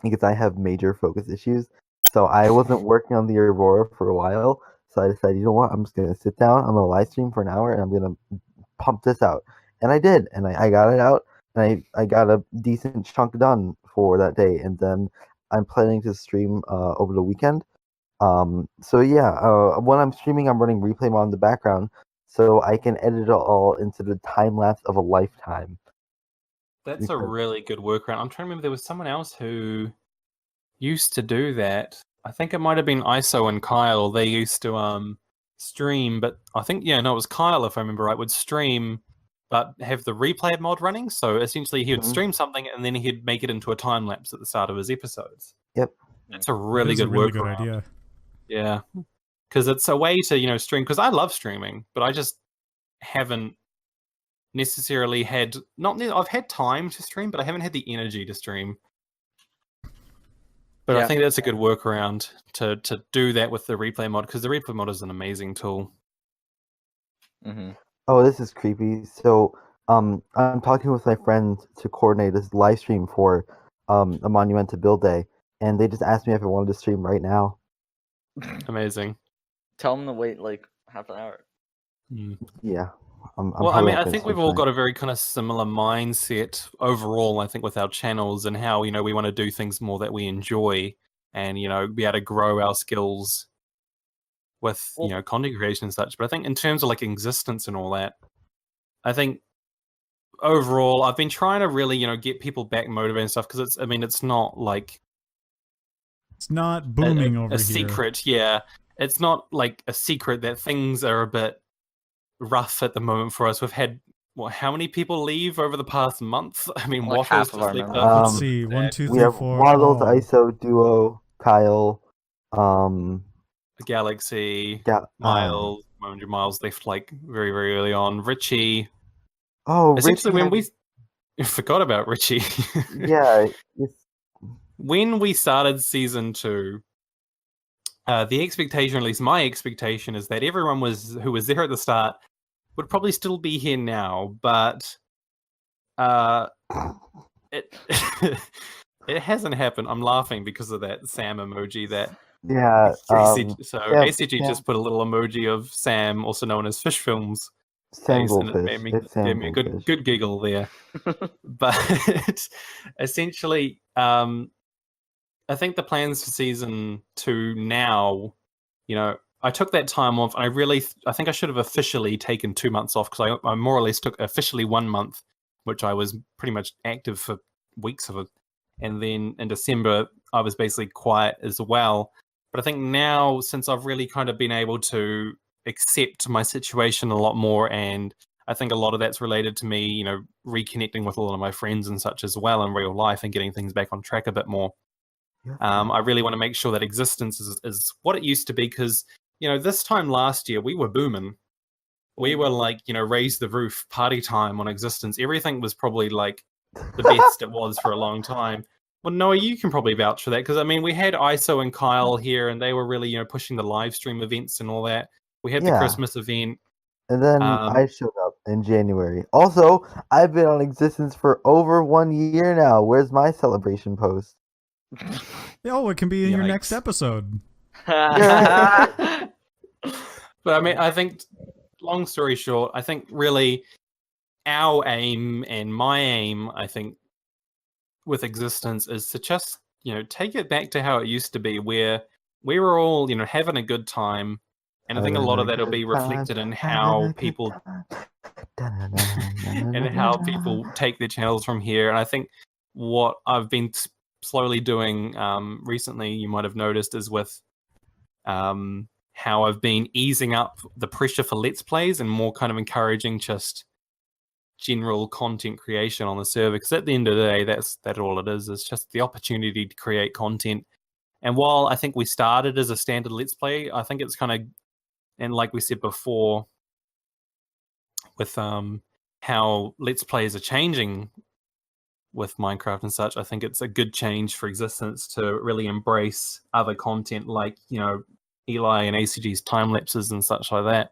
Because I have major focus issues, so I wasn't working on the Aurora for a while. So I decided, you know what? I'm just gonna sit down. I'm gonna live stream for an hour, and I'm gonna pump this out. And I did, and I got it out, and I got a decent chunk done for that day. And then I'm planning to stream over the weekend. So yeah, when I'm streaming, I'm running replay mode in the background, so I can edit it all into the time lapse of a lifetime. That's a really good workaround. I'm trying to remember, there was someone else who used to do that. I think it might have been ISO and Kyle. They used to stream, but I think, it was Kyle, if I remember right, would stream, but have the replay mod running. So essentially he would stream something and then he'd make it into a time lapse at the start of his episodes. Yep. That's a really good workaround. Idea. Yeah. Because it's a way to, stream, because I love streaming, but I just haven't necessarily had I've had time to stream, but I haven't had the energy to stream. But I think that's a good workaround to do that with the replay mod, because the replay mod is an amazing tool. Mm-hmm. Oh, this is creepy. So I'm talking with my friend to coordinate this live stream for a Monumental Build Day, and they just asked me if I wanted to stream right now. Amazing. Tell them to wait half an hour. Yeah. I think we've all got a very kind of similar mindset overall, I think, with our channels and how, we want to do things more that we enjoy and, be able to grow our skills with, content creation and such. But I think in terms of existence and all that, I think overall I've been trying to really, get people back motivated and stuff, because it's not it's not booming over a here. secret. Yeah. It's not a secret that things are a bit rough at the moment for us. We've had how many people leave over the past month? I mean, Waffles half of just our left members. us. Let's see, 1, 2, 3, we have 4. Waddles, ISO, Duo, Kyle, Galaxy, Miles, 100 Miles left very, very early on. Richie. Oh, essentially Richie when we forgot about Richie. Yeah. When we started season 2, the expectation, or at least my expectation, is that everyone who was there at the start would probably still be here now, but it it hasn't happened. I'm laughing because of that Sam emoji that Yeah. ACG yeah. just put a little emoji of Sam, also known as Fish Films. Sam face, and it Goldfish. It's Sam gave me a Goldfish. good giggle there. But essentially, I think the plans for season 2 now, I took that time off. I think I should have officially taken 2 months off, because I more or less took officially 1 month, which I was pretty much active for weeks of it. And then in December, I was basically quiet as well. But I think now, since I've really kind of been able to accept my situation a lot more, and I think a lot of that's related to me, reconnecting with a lot of my friends and such as well in real life, and getting things back on track a bit more. I really want to make sure that Existence is what it used to be, because, this time last year, we were booming. We were like, raise the roof, party time on Existence. Everything was probably like the best it was for a long time. Well, Noah, you can probably vouch for that, because, I mean, we had ISO and Kyle here, and they were really, pushing the live stream events and all that. We had the Christmas event. And then I showed up in January. Also, I've been on Existence for over 1 year now. Where's my celebration post? Oh, it can be in your next episode. But I mean, I think, long story short, I think really our aim and my aim, I think, with Existence is to just, take it back to how it used to be, where we were all, having a good time. And I think a lot of that will be reflected in how people take their channels from here. And I think what I've been slowly doing recently, you might have noticed, is with how I've been easing up the pressure for Let's Plays and more kind of encouraging just general content creation on the server. Because at the end of the day, that's all it is. It's just the opportunity to create content. And while I think we started as a standard Let's Play, I think it's kind of, and like we said before, with how Let's Plays are changing with Minecraft and such, I think it's a good change for Existence to really embrace other content like, Eli and ACG's time lapses and such like that.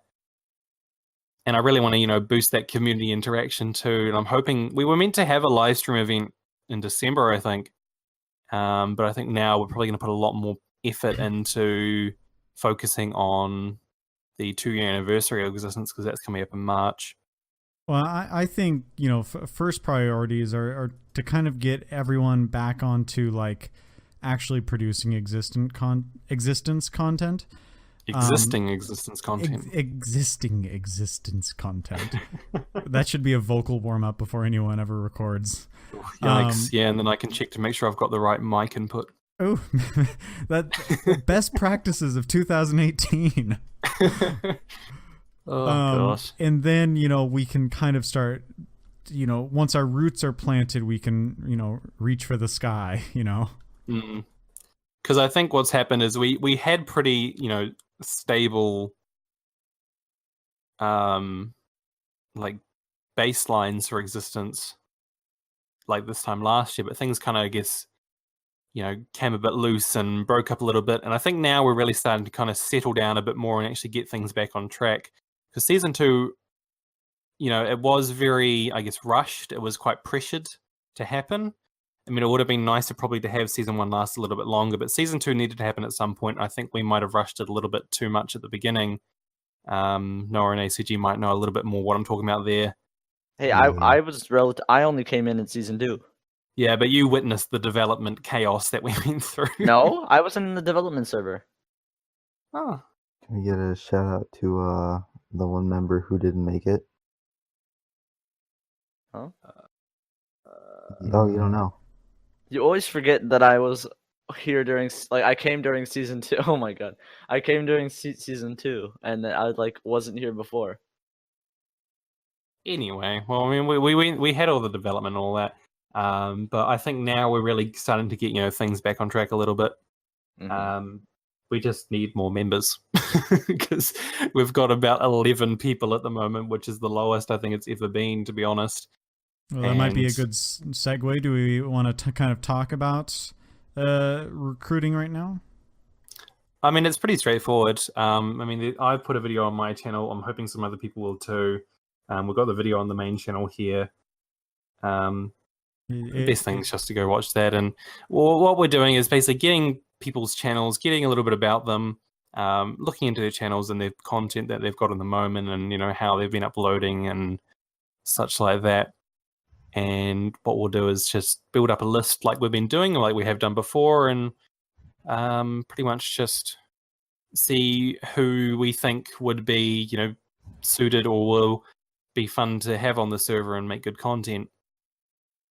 And I really want to, boost that community interaction too. And I'm hoping, we were meant to have a live stream event in December, I think. But I think now we're probably going to put a lot more effort into focusing on the 2-year anniversary of Existence, because that's coming up in March. Well, I think, first priorities are to kind of get everyone back onto like actually producing existence content. Existing existence content. Existing existence content. That should be a vocal warm-up before anyone ever records. Yikes. Yeah, and then I can check to make sure I've got the right mic input. Oh, that best practices of 2018. Gosh. And then, we can kind of start, once our roots are planted, we can, reach for the sky, Because I think what's happened is we had pretty, stable, like, baselines for Existence, like this time last year, but things kind of, I guess, came a bit loose and broke up a little bit. And I think now we're really starting to kind of settle down a bit more and actually get things back on track. Because season 2, it was very, I guess, rushed. It was quite pressured to happen. I mean, it would have been nicer probably to have season 1 last a little bit longer, but season 2 needed to happen at some point. I think we might have rushed it a little bit too much at the beginning. Noah and ACG might know a little bit more what I'm talking about there. Hey, I was I only came in season 2. Yeah, but you witnessed the development chaos that we went through. No, I wasn't in the development server. Oh. Can we get a shout out to the one member who didn't make it? Huh? Oh, you don't know. You always forget that I was here during, I came during season 2. Oh my god, I came during season 2, and I wasn't here before. Anyway, well, I mean, we had all the development and all that, but I think now we're really starting to get things back on track a little bit. Mm-hmm. We just need more members, because we've got about 11 people at the moment, which is the lowest I think it's ever been, to be honest. Well, that might be a good segue. Do we want to kind of talk about recruiting right now? I mean, it's pretty straightforward. I mean, I've put a video on my channel. I'm hoping some other people will too. We've got the video on the main channel here. Best thing is just to go watch that. And what we're doing is basically getting people's channels, getting a little bit about them, looking into their channels and their content that they've got at the moment, and how they've been uploading and such like that. And what we'll do is just build up a list like we've been doing, like we have done before, and pretty much just see who we think would be, suited or will be fun to have on the server and make good content.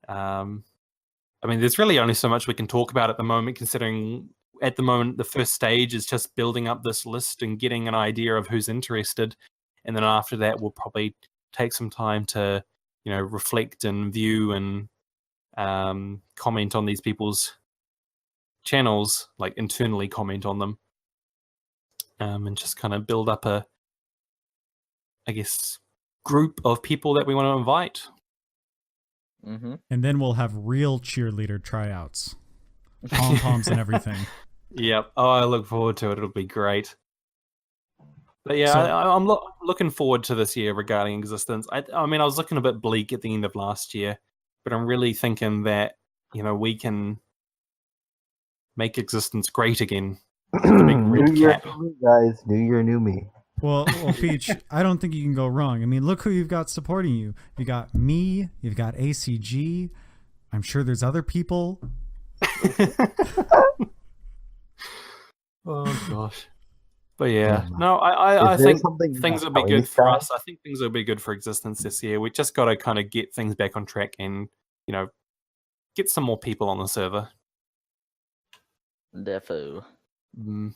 I mean, there's really only so much we can talk about at the moment, considering at the moment the first stage is just building up this list and getting an idea of who's interested, and then after that we'll probably take some time to reflect and view and comment on these people's channels, like internally comment on them, and just kind of build up a, I guess, group of people that we want to invite. Mm-hmm. And then we'll have real cheerleader tryouts, pom-poms and everything. Yep. Oh, I look forward to it. It'll be great. But yeah, So- I'm looking forward to this year regarding Existence. I mean, I was looking a bit bleak at the end of last year, but I'm really thinking that we can make Existence great again. The big red New year, cap. new me, guys. New year, new me. Well, Peach, I don't think you can go wrong. I mean, look who you've got supporting you. You got me. You've got ACG. I'm sure there's other people. Oh gosh. But yeah, Yeah. no, I Is there think something things will about be good for Ellie us. I think things will be good for Existence this year. We just got to kind of get things back on track and get some more people on the server. Defo. And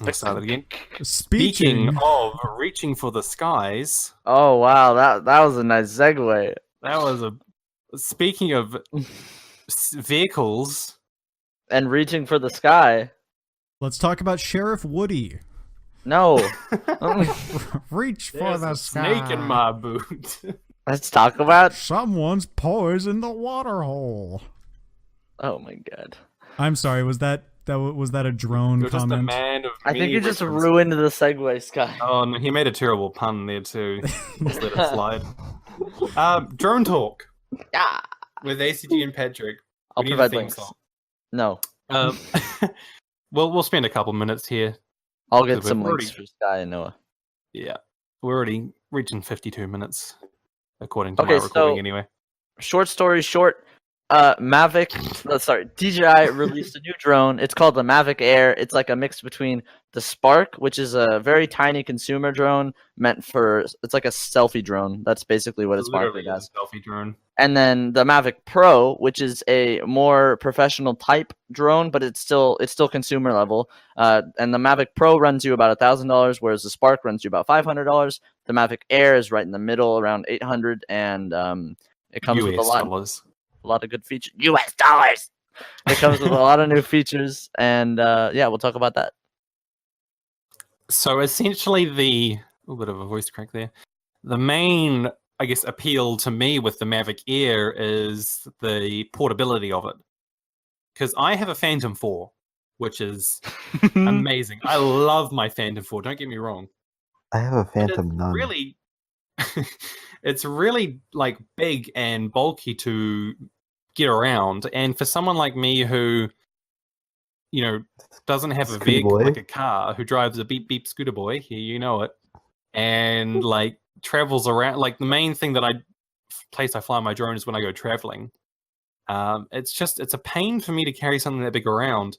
Let's start it again. Speaking Speaking of reaching for the skies, Oh wow, that was a nice segue. that was speaking of vehicles. And reaching for the sky. let's talk about Sheriff Woody. No. Reach for There's the a sky. snake in my boot. Let's talk about. Someone's poisoned the water hole. Oh my god. I'm sorry. Was that a drone You're just a comment? man of I think many you just references. ruined the segue, Sky. Oh, no, he made a terrible pun there too. Just let it slide. Drone talk Yeah. with ACG and Patrick. I'll We need a provide theme links. song. No. We'll spend a couple minutes here. I'll get We've some already- links for Sky and Noah. Yeah, we're already reaching 52 minutes, according to Okay, my recording so- anyway. Short story short, DJI released a new drone. It's called the Mavic Air. It's like a mix between the Spark, which is a very tiny consumer drone it's like a selfie drone. That's basically what it's Literally marketed as. a selfie drone. And then the Mavic Pro, which is a more professional type drone, but it's still consumer level. And the Mavic Pro runs you about $1,000, whereas the Spark runs you about $500. The Mavic Air is right in the middle, around $800, and it comes with a US lot dollars. of good features. US dollars. It comes with a lot of new features, and yeah, we'll talk about that. So essentially, a little bit of a voice crack there. The main, I guess, appeal to me with the Mavic Air is the portability of it. Because I have a Phantom 4, which is amazing. I love my Phantom 4. Don't get me wrong. I have a But Phantom it's Nun. really, it's really like big and bulky to get around. And for someone like me who, doesn't have a Scooter vehicle boy. like a car, who drives a beep beep scooter boy, here you know it, and like travels around. Like the main thing place I fly my drone is when I go traveling. It's a pain for me to carry something that big around.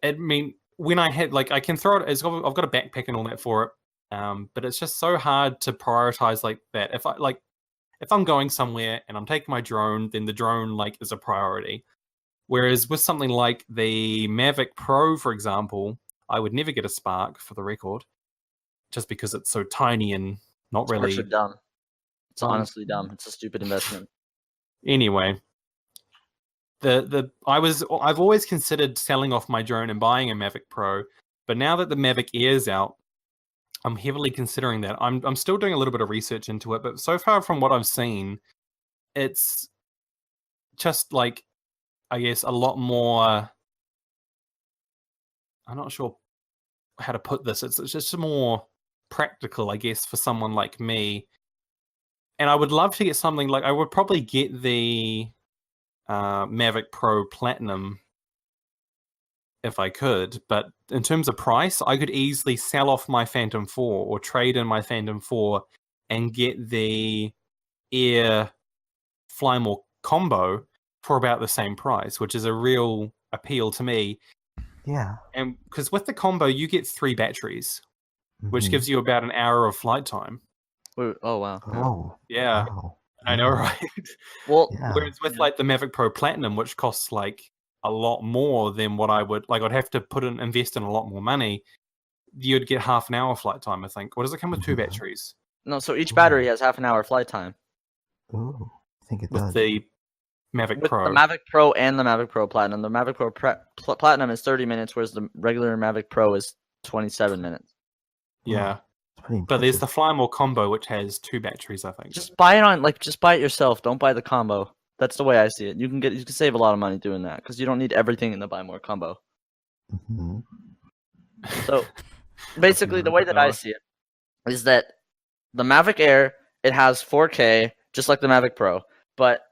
I mean, when I had I can throw it. I've got a backpack and all that for it. But it's just so hard to prioritize like that. If I'm going somewhere and I'm taking my drone, then the drone is a priority. Whereas with something like the Mavic Pro, for example, I would never get a Spark, for the record, just because it's so tiny and not really. Sparks are dumb. It's Um, honestly dumb. It's a stupid investment. Anyway, I've always considered selling off my drone and buying a Mavic Pro, but now that the Mavic Air's out, I'm heavily considering that. I'm still doing a little bit of research into it, but so far from what I've seen, it's just I guess a lot more I'm not sure how to put this. It's just more practical, I guess, for someone like me. And I would love to get something like I would probably get the Mavic Pro Platinum if I could, but in terms of price, I could easily sell off my Phantom 4 or trade in my Phantom 4 and get the Air Fly More combo for about the same price, which is a real appeal to me. Yeah. And because with the combo, you get 3 batteries, which Mhm. gives you about an hour of flight time. Oh wow. Oh. Yeah, Wow. I know, right? Well, Yeah. Whereas with like the Mavic Pro Platinum, which costs like a lot more than what I would like, I'd have to invest in a lot more money. You'd get half an hour flight time, I think. Or does it come with 2 Mhm. batteries? no. So each battery has half an hour flight time Ooh. I think it With does. the Mavic with Pro. the Mavic Pro and the Mavic Pro Platinum. The Mavic Pro Platinum is 30 minutes, whereas the regular Mavic Pro is 27 minutes. Yeah. It's pretty But there's the impressive. Fly More combo, which has 2 batteries, I think. Just buy it yourself. Don't buy the combo. That's the way I see it. You can save a lot of money doing that because you don't need everything in the buy more combo. Mhm. So basically, the way that I see it is that the Mavic Air, it has 4K just like the Mavic Pro, but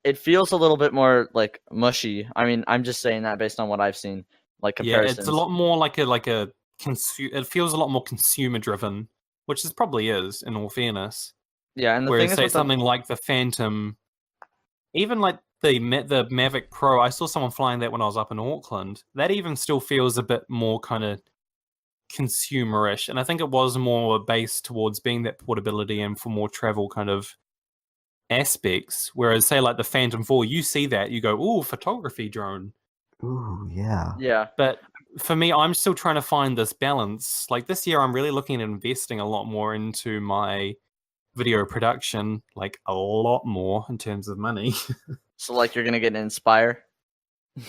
it feels a little bit more like mushy. I mean, I'm just saying that based on what I've seen, like Yeah, comparisons. it's a lot more like a it feels a lot more consumer driven, which it probably is, in all fairness. Yeah, and the Whereas thing is say with the, something like the Phantom, even like the Mavic Pro, I saw someone flying that when I was up in Auckland. That even still feels a bit more kind of consumerish, and I think it was more based towards being that portability and for more travel kind of aspects. Whereas say like the Phantom 4, you see that, you go, ooh, photography drone. Ooh, yeah. yeah, But for me, I'm still trying to find this balance. Like this year, I'm really looking at investing a lot more into my video production, like a lot more in terms of money. so like you're gonna get an Inspire.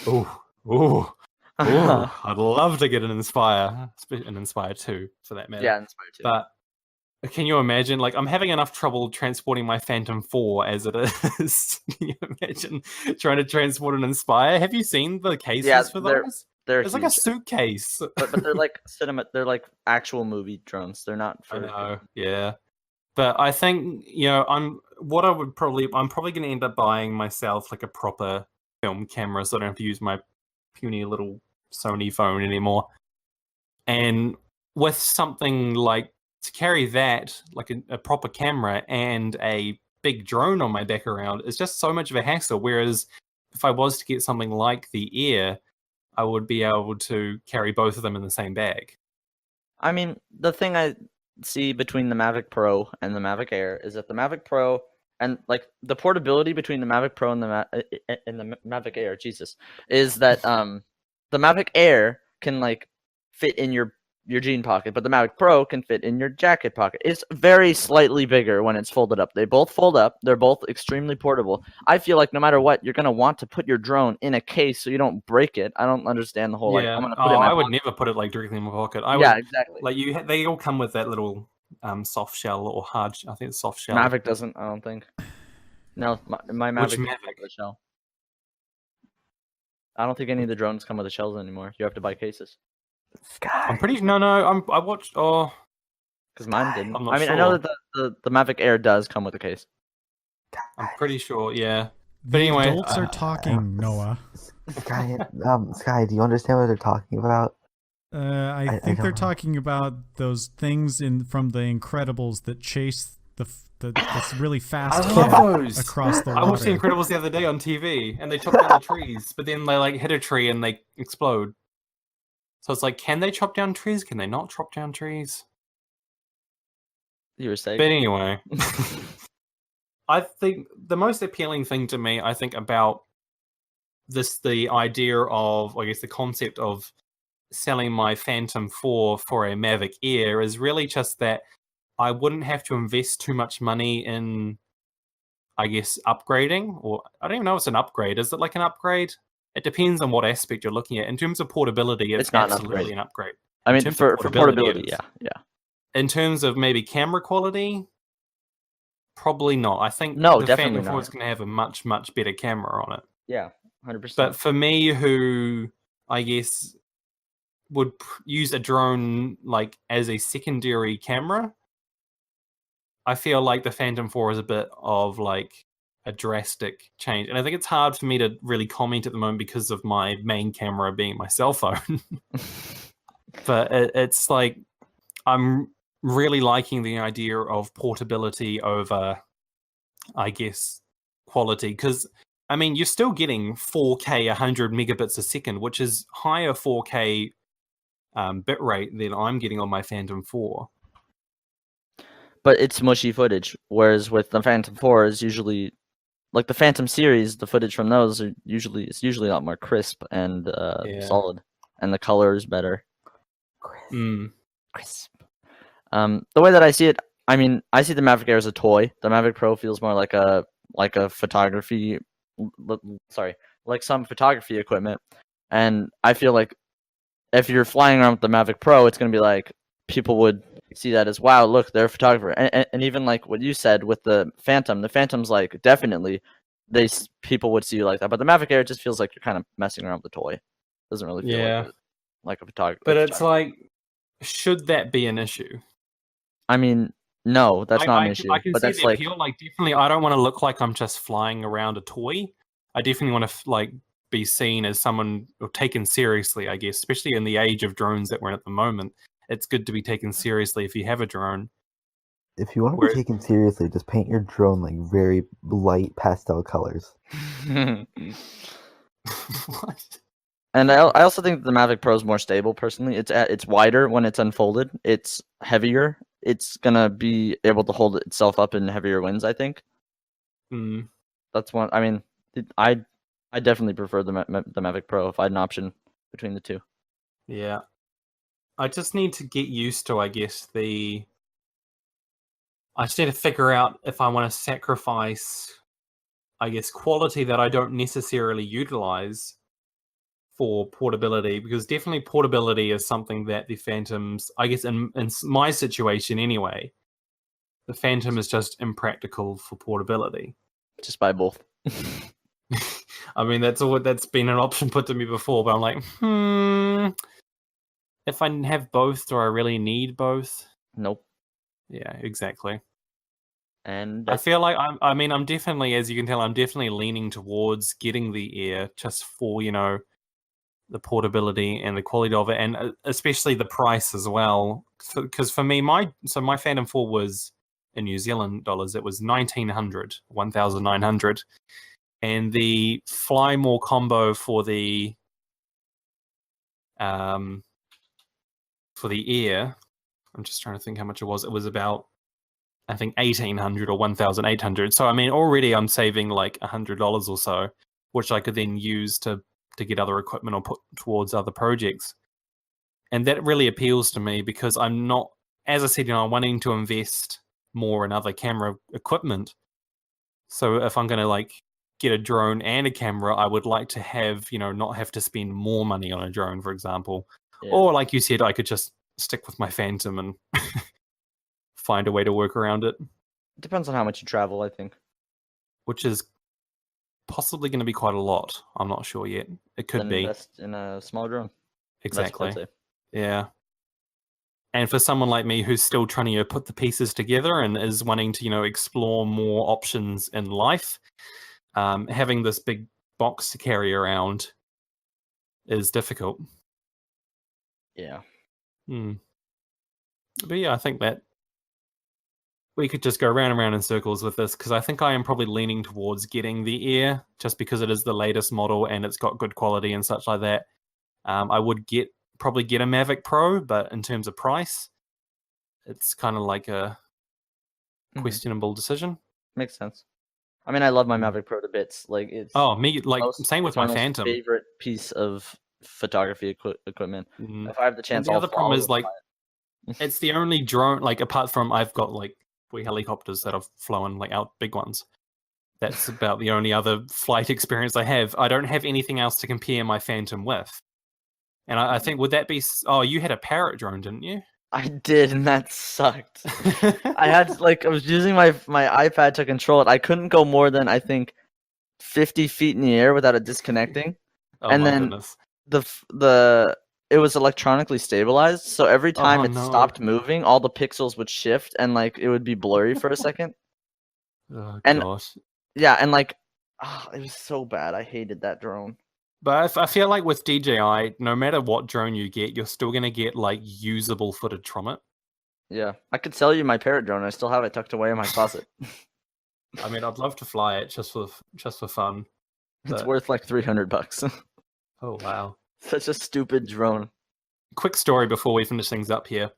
Oh, oh, oh! I'd love to get an Inspire 2 for that matter. Yeah, Inspire too. But can you imagine? Like, I'm having enough trouble transporting my Phantom 4 as it is. Can you imagine trying to transport an Inspire? Have you seen the cases for those? They're It's huge. like a suitcase. but they're like they're like actual movie drones. They're not I for know, yeah. But I think, I'm probably going to end up buying myself like a proper film camera, so I don't have to use my puny little Sony phone anymore. And with something like to carry that, like a proper camera and a big drone on my back around, is just so much of a hassle. Whereas if I was to get something like the Air, I would be able to carry both of them in the same bag. I mean, the thing I see between the Mavic Pro and the Mavic Air is that the Mavic Pro and like the portability between the Mavic Pro and the Mavic Air, Jesus, is that the Mavic Air can like fit in your jean pocket, but the Mavic Pro can fit in your jacket pocket. It's very slightly bigger when it's folded up. They both fold up. They're both extremely portable. I feel like no matter what, you're gonna want to put your drone in a case so you don't break it. I don't understand the whole like I'm gonna put it in my I would pocket. never put it like directly in my pocket. Exactly. Like they all come with that little soft shell or hard. I think it's soft shell. Mavic doesn't. I don't think. No, my Mavic doesn't come with a shell. I don't think any of the drones come with the shells anymore. You have to buy cases. Sky. I'm pretty. No. I watched. Oh, Because mine didn't. I'm not I mean, I know sure. that the Mavic Air does come with a case. I'm pretty sure. Yeah. But The anyway, adults are talking, Noah. Sky, Sky, do you understand what they're talking about? I think don't they're know. talking about those things from The Incredibles that chase this really fast I love kid those. across the I watched The water. Incredibles the other day on TV, and they chop down the trees, but then they like hit a tree and they explode. So it's like, can they chop down trees? Can they not chop down trees? You were saying. But anyway, I think the most appealing thing to me, I think, about the idea of, I guess, the concept of selling my Phantom 4 for a Mavic Air is really just that I wouldn't have to invest too much money in, I guess, upgrading. Or I don't even know if it's an upgrade. Is it like an upgrade? It depends on what aspect you're looking at. In terms of portability, it's not an absolutely an upgrade. I mean, terms of for portability, portability, it is. yeah. In terms of maybe camera quality, probably not. I think No, the definitely Phantom 4 not. is going to have a much, much better camera on it. Yeah, 100%. But for me, who I guess would use a drone like as a secondary camera, I feel like the Phantom 4 is a bit of like a drastic change. And I think it's hard for me to really comment at the moment because of my main camera being my cell phone. But it's like, I'm really liking the idea of portability over, I guess, quality. Because, I mean, you're still getting 4K 100 megabits a second, which is higher 4K bitrate than I'm getting on my Phantom 4. But it's mushy footage, whereas with the Phantom 4 is usually like the Phantom series, the footage from those are usually a lot more crisp and solid, and the color is better. Crisp. The way that I see it, I mean, I see the Mavic Air as a toy. The Mavic Pro feels more like a photography, like some photography equipment, and I feel like if you're flying around with the Mavic Pro, it's gonna be like people would see that as, wow, look, they're a photographer. And even like what you said with the Phantom's like, definitely people would see you like that. But the Mavic Air just feels like you're kind of messing around with the toy. Doesn't really feel like a photographer. But it's like, should that be an issue? I mean, no, that's not an issue. I can but see that's the like, appeal. Like, definitely, I don't want to look like I'm just flying around a toy. I definitely want to like be seen as someone or taken seriously, I guess, especially in the age of drones that we're in at the moment. It's good to be taken seriously if you have a drone. If you want to be taken seriously, just paint your drone like very light pastel colors. What? And I also think the Mavic Pro is more stable. Personally, it's wider when it's unfolded. It's heavier. It's gonna be able to hold itself up in heavier winds, I think. That's one. I mean, I definitely prefer the Mavic Pro if I had an option between the two. Yeah. I just need to get used to, I guess, I just need to figure out if I want to sacrifice, I guess, quality that I don't necessarily utilize for portability, because definitely portability is something that the Phantoms, I guess in my situation anyway, the Phantom is just impractical for portability. Just buy both. I mean, that's been an option put to me before, but I'm like, if I have both, do I really need both? Nope. Yeah, exactly. And I feel like I'm definitely, as you can tell, I'm definitely leaning towards getting the Air just for, the portability and the quality of it, and especially the price as well. Because for me, my Phantom 4 was in New Zealand dollars. It was 1,900, and the Fly More combo for the Air, I'm just trying to think how much it was. It was about, I think, 1,800 or 1,800. So I mean, already I'm saving like $100 or so, which I could then use to get other equipment or put towards other projects. And that really appeals to me because I'm not, as I said, I'm wanting to invest more in other camera equipment. So if I'm going to like get a drone and a camera, I would like to have, not have to spend more money on a drone, for example. Yeah. Or like you said, I could just stick with my Phantom and find a way to work around it. Depends on how much you travel, I think. Which is possibly going to be quite a lot. I'm not sure yet. It could be. Invest in a small drone. Exactly. Yeah. And for someone like me who's still trying to put the pieces together and is wanting to explore more options in life, having this big box to carry around is difficult. Yeah. But yeah, I think that we could just go round and round in circles with this, because I think I am probably leaning towards getting the Air just because it is the latest model and it's got good quality and such like that. I would probably get a Mavic Pro, but in terms of price, it's kind of like a questionable decision. Makes sense. I mean, I love my Mavic Pro to bits. Like, it's same with my Phantom. Favorite piece of photography equipment. If I have the chance, the other problem is like it's the only drone. Like, apart from I've got like 3 helicopters that I've flown, like out big ones. That's about the only other flight experience I have. I don't have anything else to compare my Phantom with. And I think, would that be... Oh, you had a Parrot drone, didn't you? I did, and that sucked. I was using my iPad to control it. I couldn't go more than, I think, 50 feet in the air without it disconnecting. Oh, and my then goodness. the it was electronically stabilized, so every time it no. stopped moving, all the pixels would shift and like it would be blurry for a second. Oh, And- gosh. Yeah, and like it was so bad. I hated that drone. But I feel like with DJI, no matter what drone you get, you're still going to get like usable footage from it. Yeah, I could sell you my parrot drone. I still have it tucked away in my closet. I mean, I'd love to fly it just for fun. It's But- worth like $300. Oh, wow. Such a stupid drone. Quick story before we finish things up here.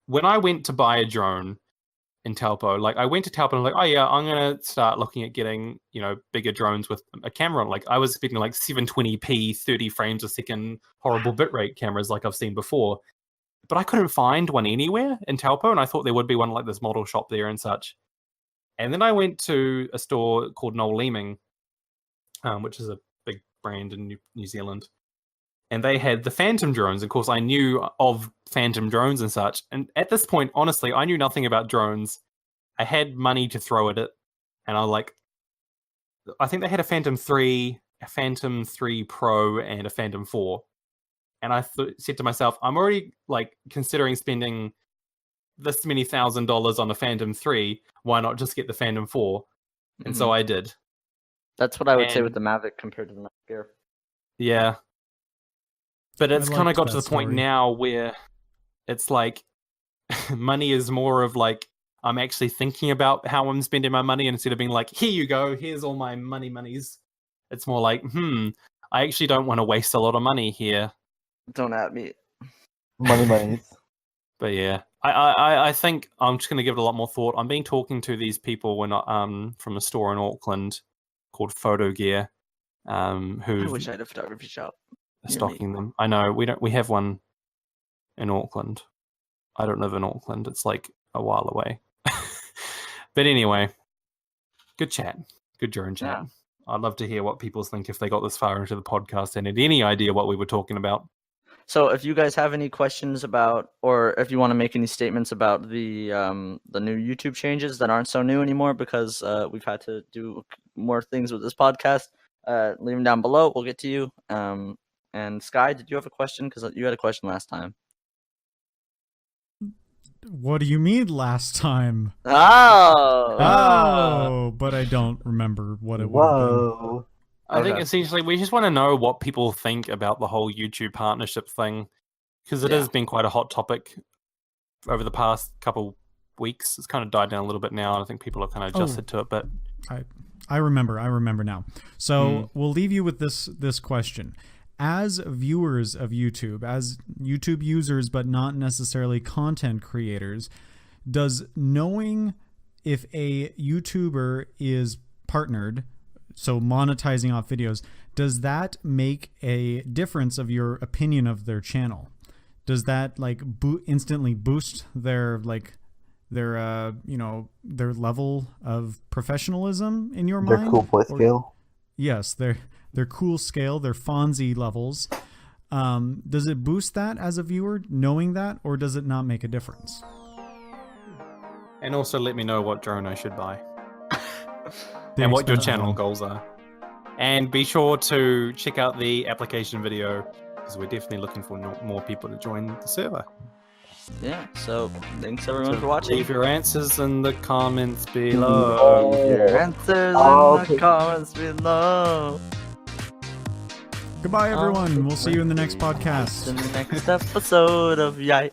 When I went to buy a drone in Taupo, like I went to Taupo and I'm like, oh yeah, I'm gonna start looking at getting, bigger drones with a camera on. Like I was expecting like 720p, 30 frames a second, horrible bitrate cameras like I've seen before. But I couldn't find one anywhere in Taupo, and I thought there would be one like this model shop there and such. And then I went to a store called Noel Leeming, which is a big brand in New Zealand. And they had the Phantom drones. Of course, I knew of Phantom drones and such. And at this point, honestly, I knew nothing about drones. I had money to throw at it. And I think they had a Phantom 3, a Phantom 3 Pro, and a Phantom 4. And I said to myself, I'm already like considering spending this many $1,000s on a Phantom 3. Why not just get the Phantom 4? And so I did. That's what I would say And- with the Mavic compared to the Mavic Air. Yeah. But it's I kind of liked got to that the point story. now where it's like money is more of like I'm actually thinking about how I'm spending my money, and instead of being like, here you go, here's all my monies. It's more like, I actually don't want to waste a lot of money here. Don't at me. Money. But yeah, I think I'm just going to give it a lot more thought. I'm being talking to these people from a store in Auckland called Photo Gear, I who wish I had a photography shop. are near me. stocking them. I know we have one in Auckland. I don't live in Auckland. It's like a while away. But anyway, good chat. Good drone chat. Yeah. I'd love to hear what people think if they got this far into the podcast and had any idea what we were talking about. So if you guys have any questions about, or if you want to make any statements about the new YouTube changes that aren't so new anymore because we've had to do more things with this podcast, leave them down below. We'll get to you. And Sky, did you have a question? Because you had a question last time. What do you mean last time? Oh! Oh, but I don't remember what it was. Whoa. I think Okay. essentially we just want to know what people think about the whole YouTube partnership thing, because it Yeah. has been quite a hot topic over the past couple weeks. It's kind of died down a little bit now, and I think people have kind of adjusted to it. But I remember now. So we'll leave you with this question. As viewers of YouTube, as YouTube users, but not necessarily content creators, does knowing if a YouTuber is partnered, so monetizing off videos, does that make a difference of your opinion of their channel? Does that like instantly boost their level of professionalism in your Their mind? cool boy Or- scale. Yes, their cool scale, their Fonzie levels. Does it boost that as a viewer knowing that, or does it not make a difference? and also let me know what drone I should buy. The And what your expensive channel one. goals are. And be sure to check out the application video, because we're definitely looking for more people to join the server. Yeah, so thanks everyone So for watching. leave your answers in the comments below. Your answers Oh, in the comments below. Goodbye, everyone. We'll see you in the next podcast. In the next episode of Yite.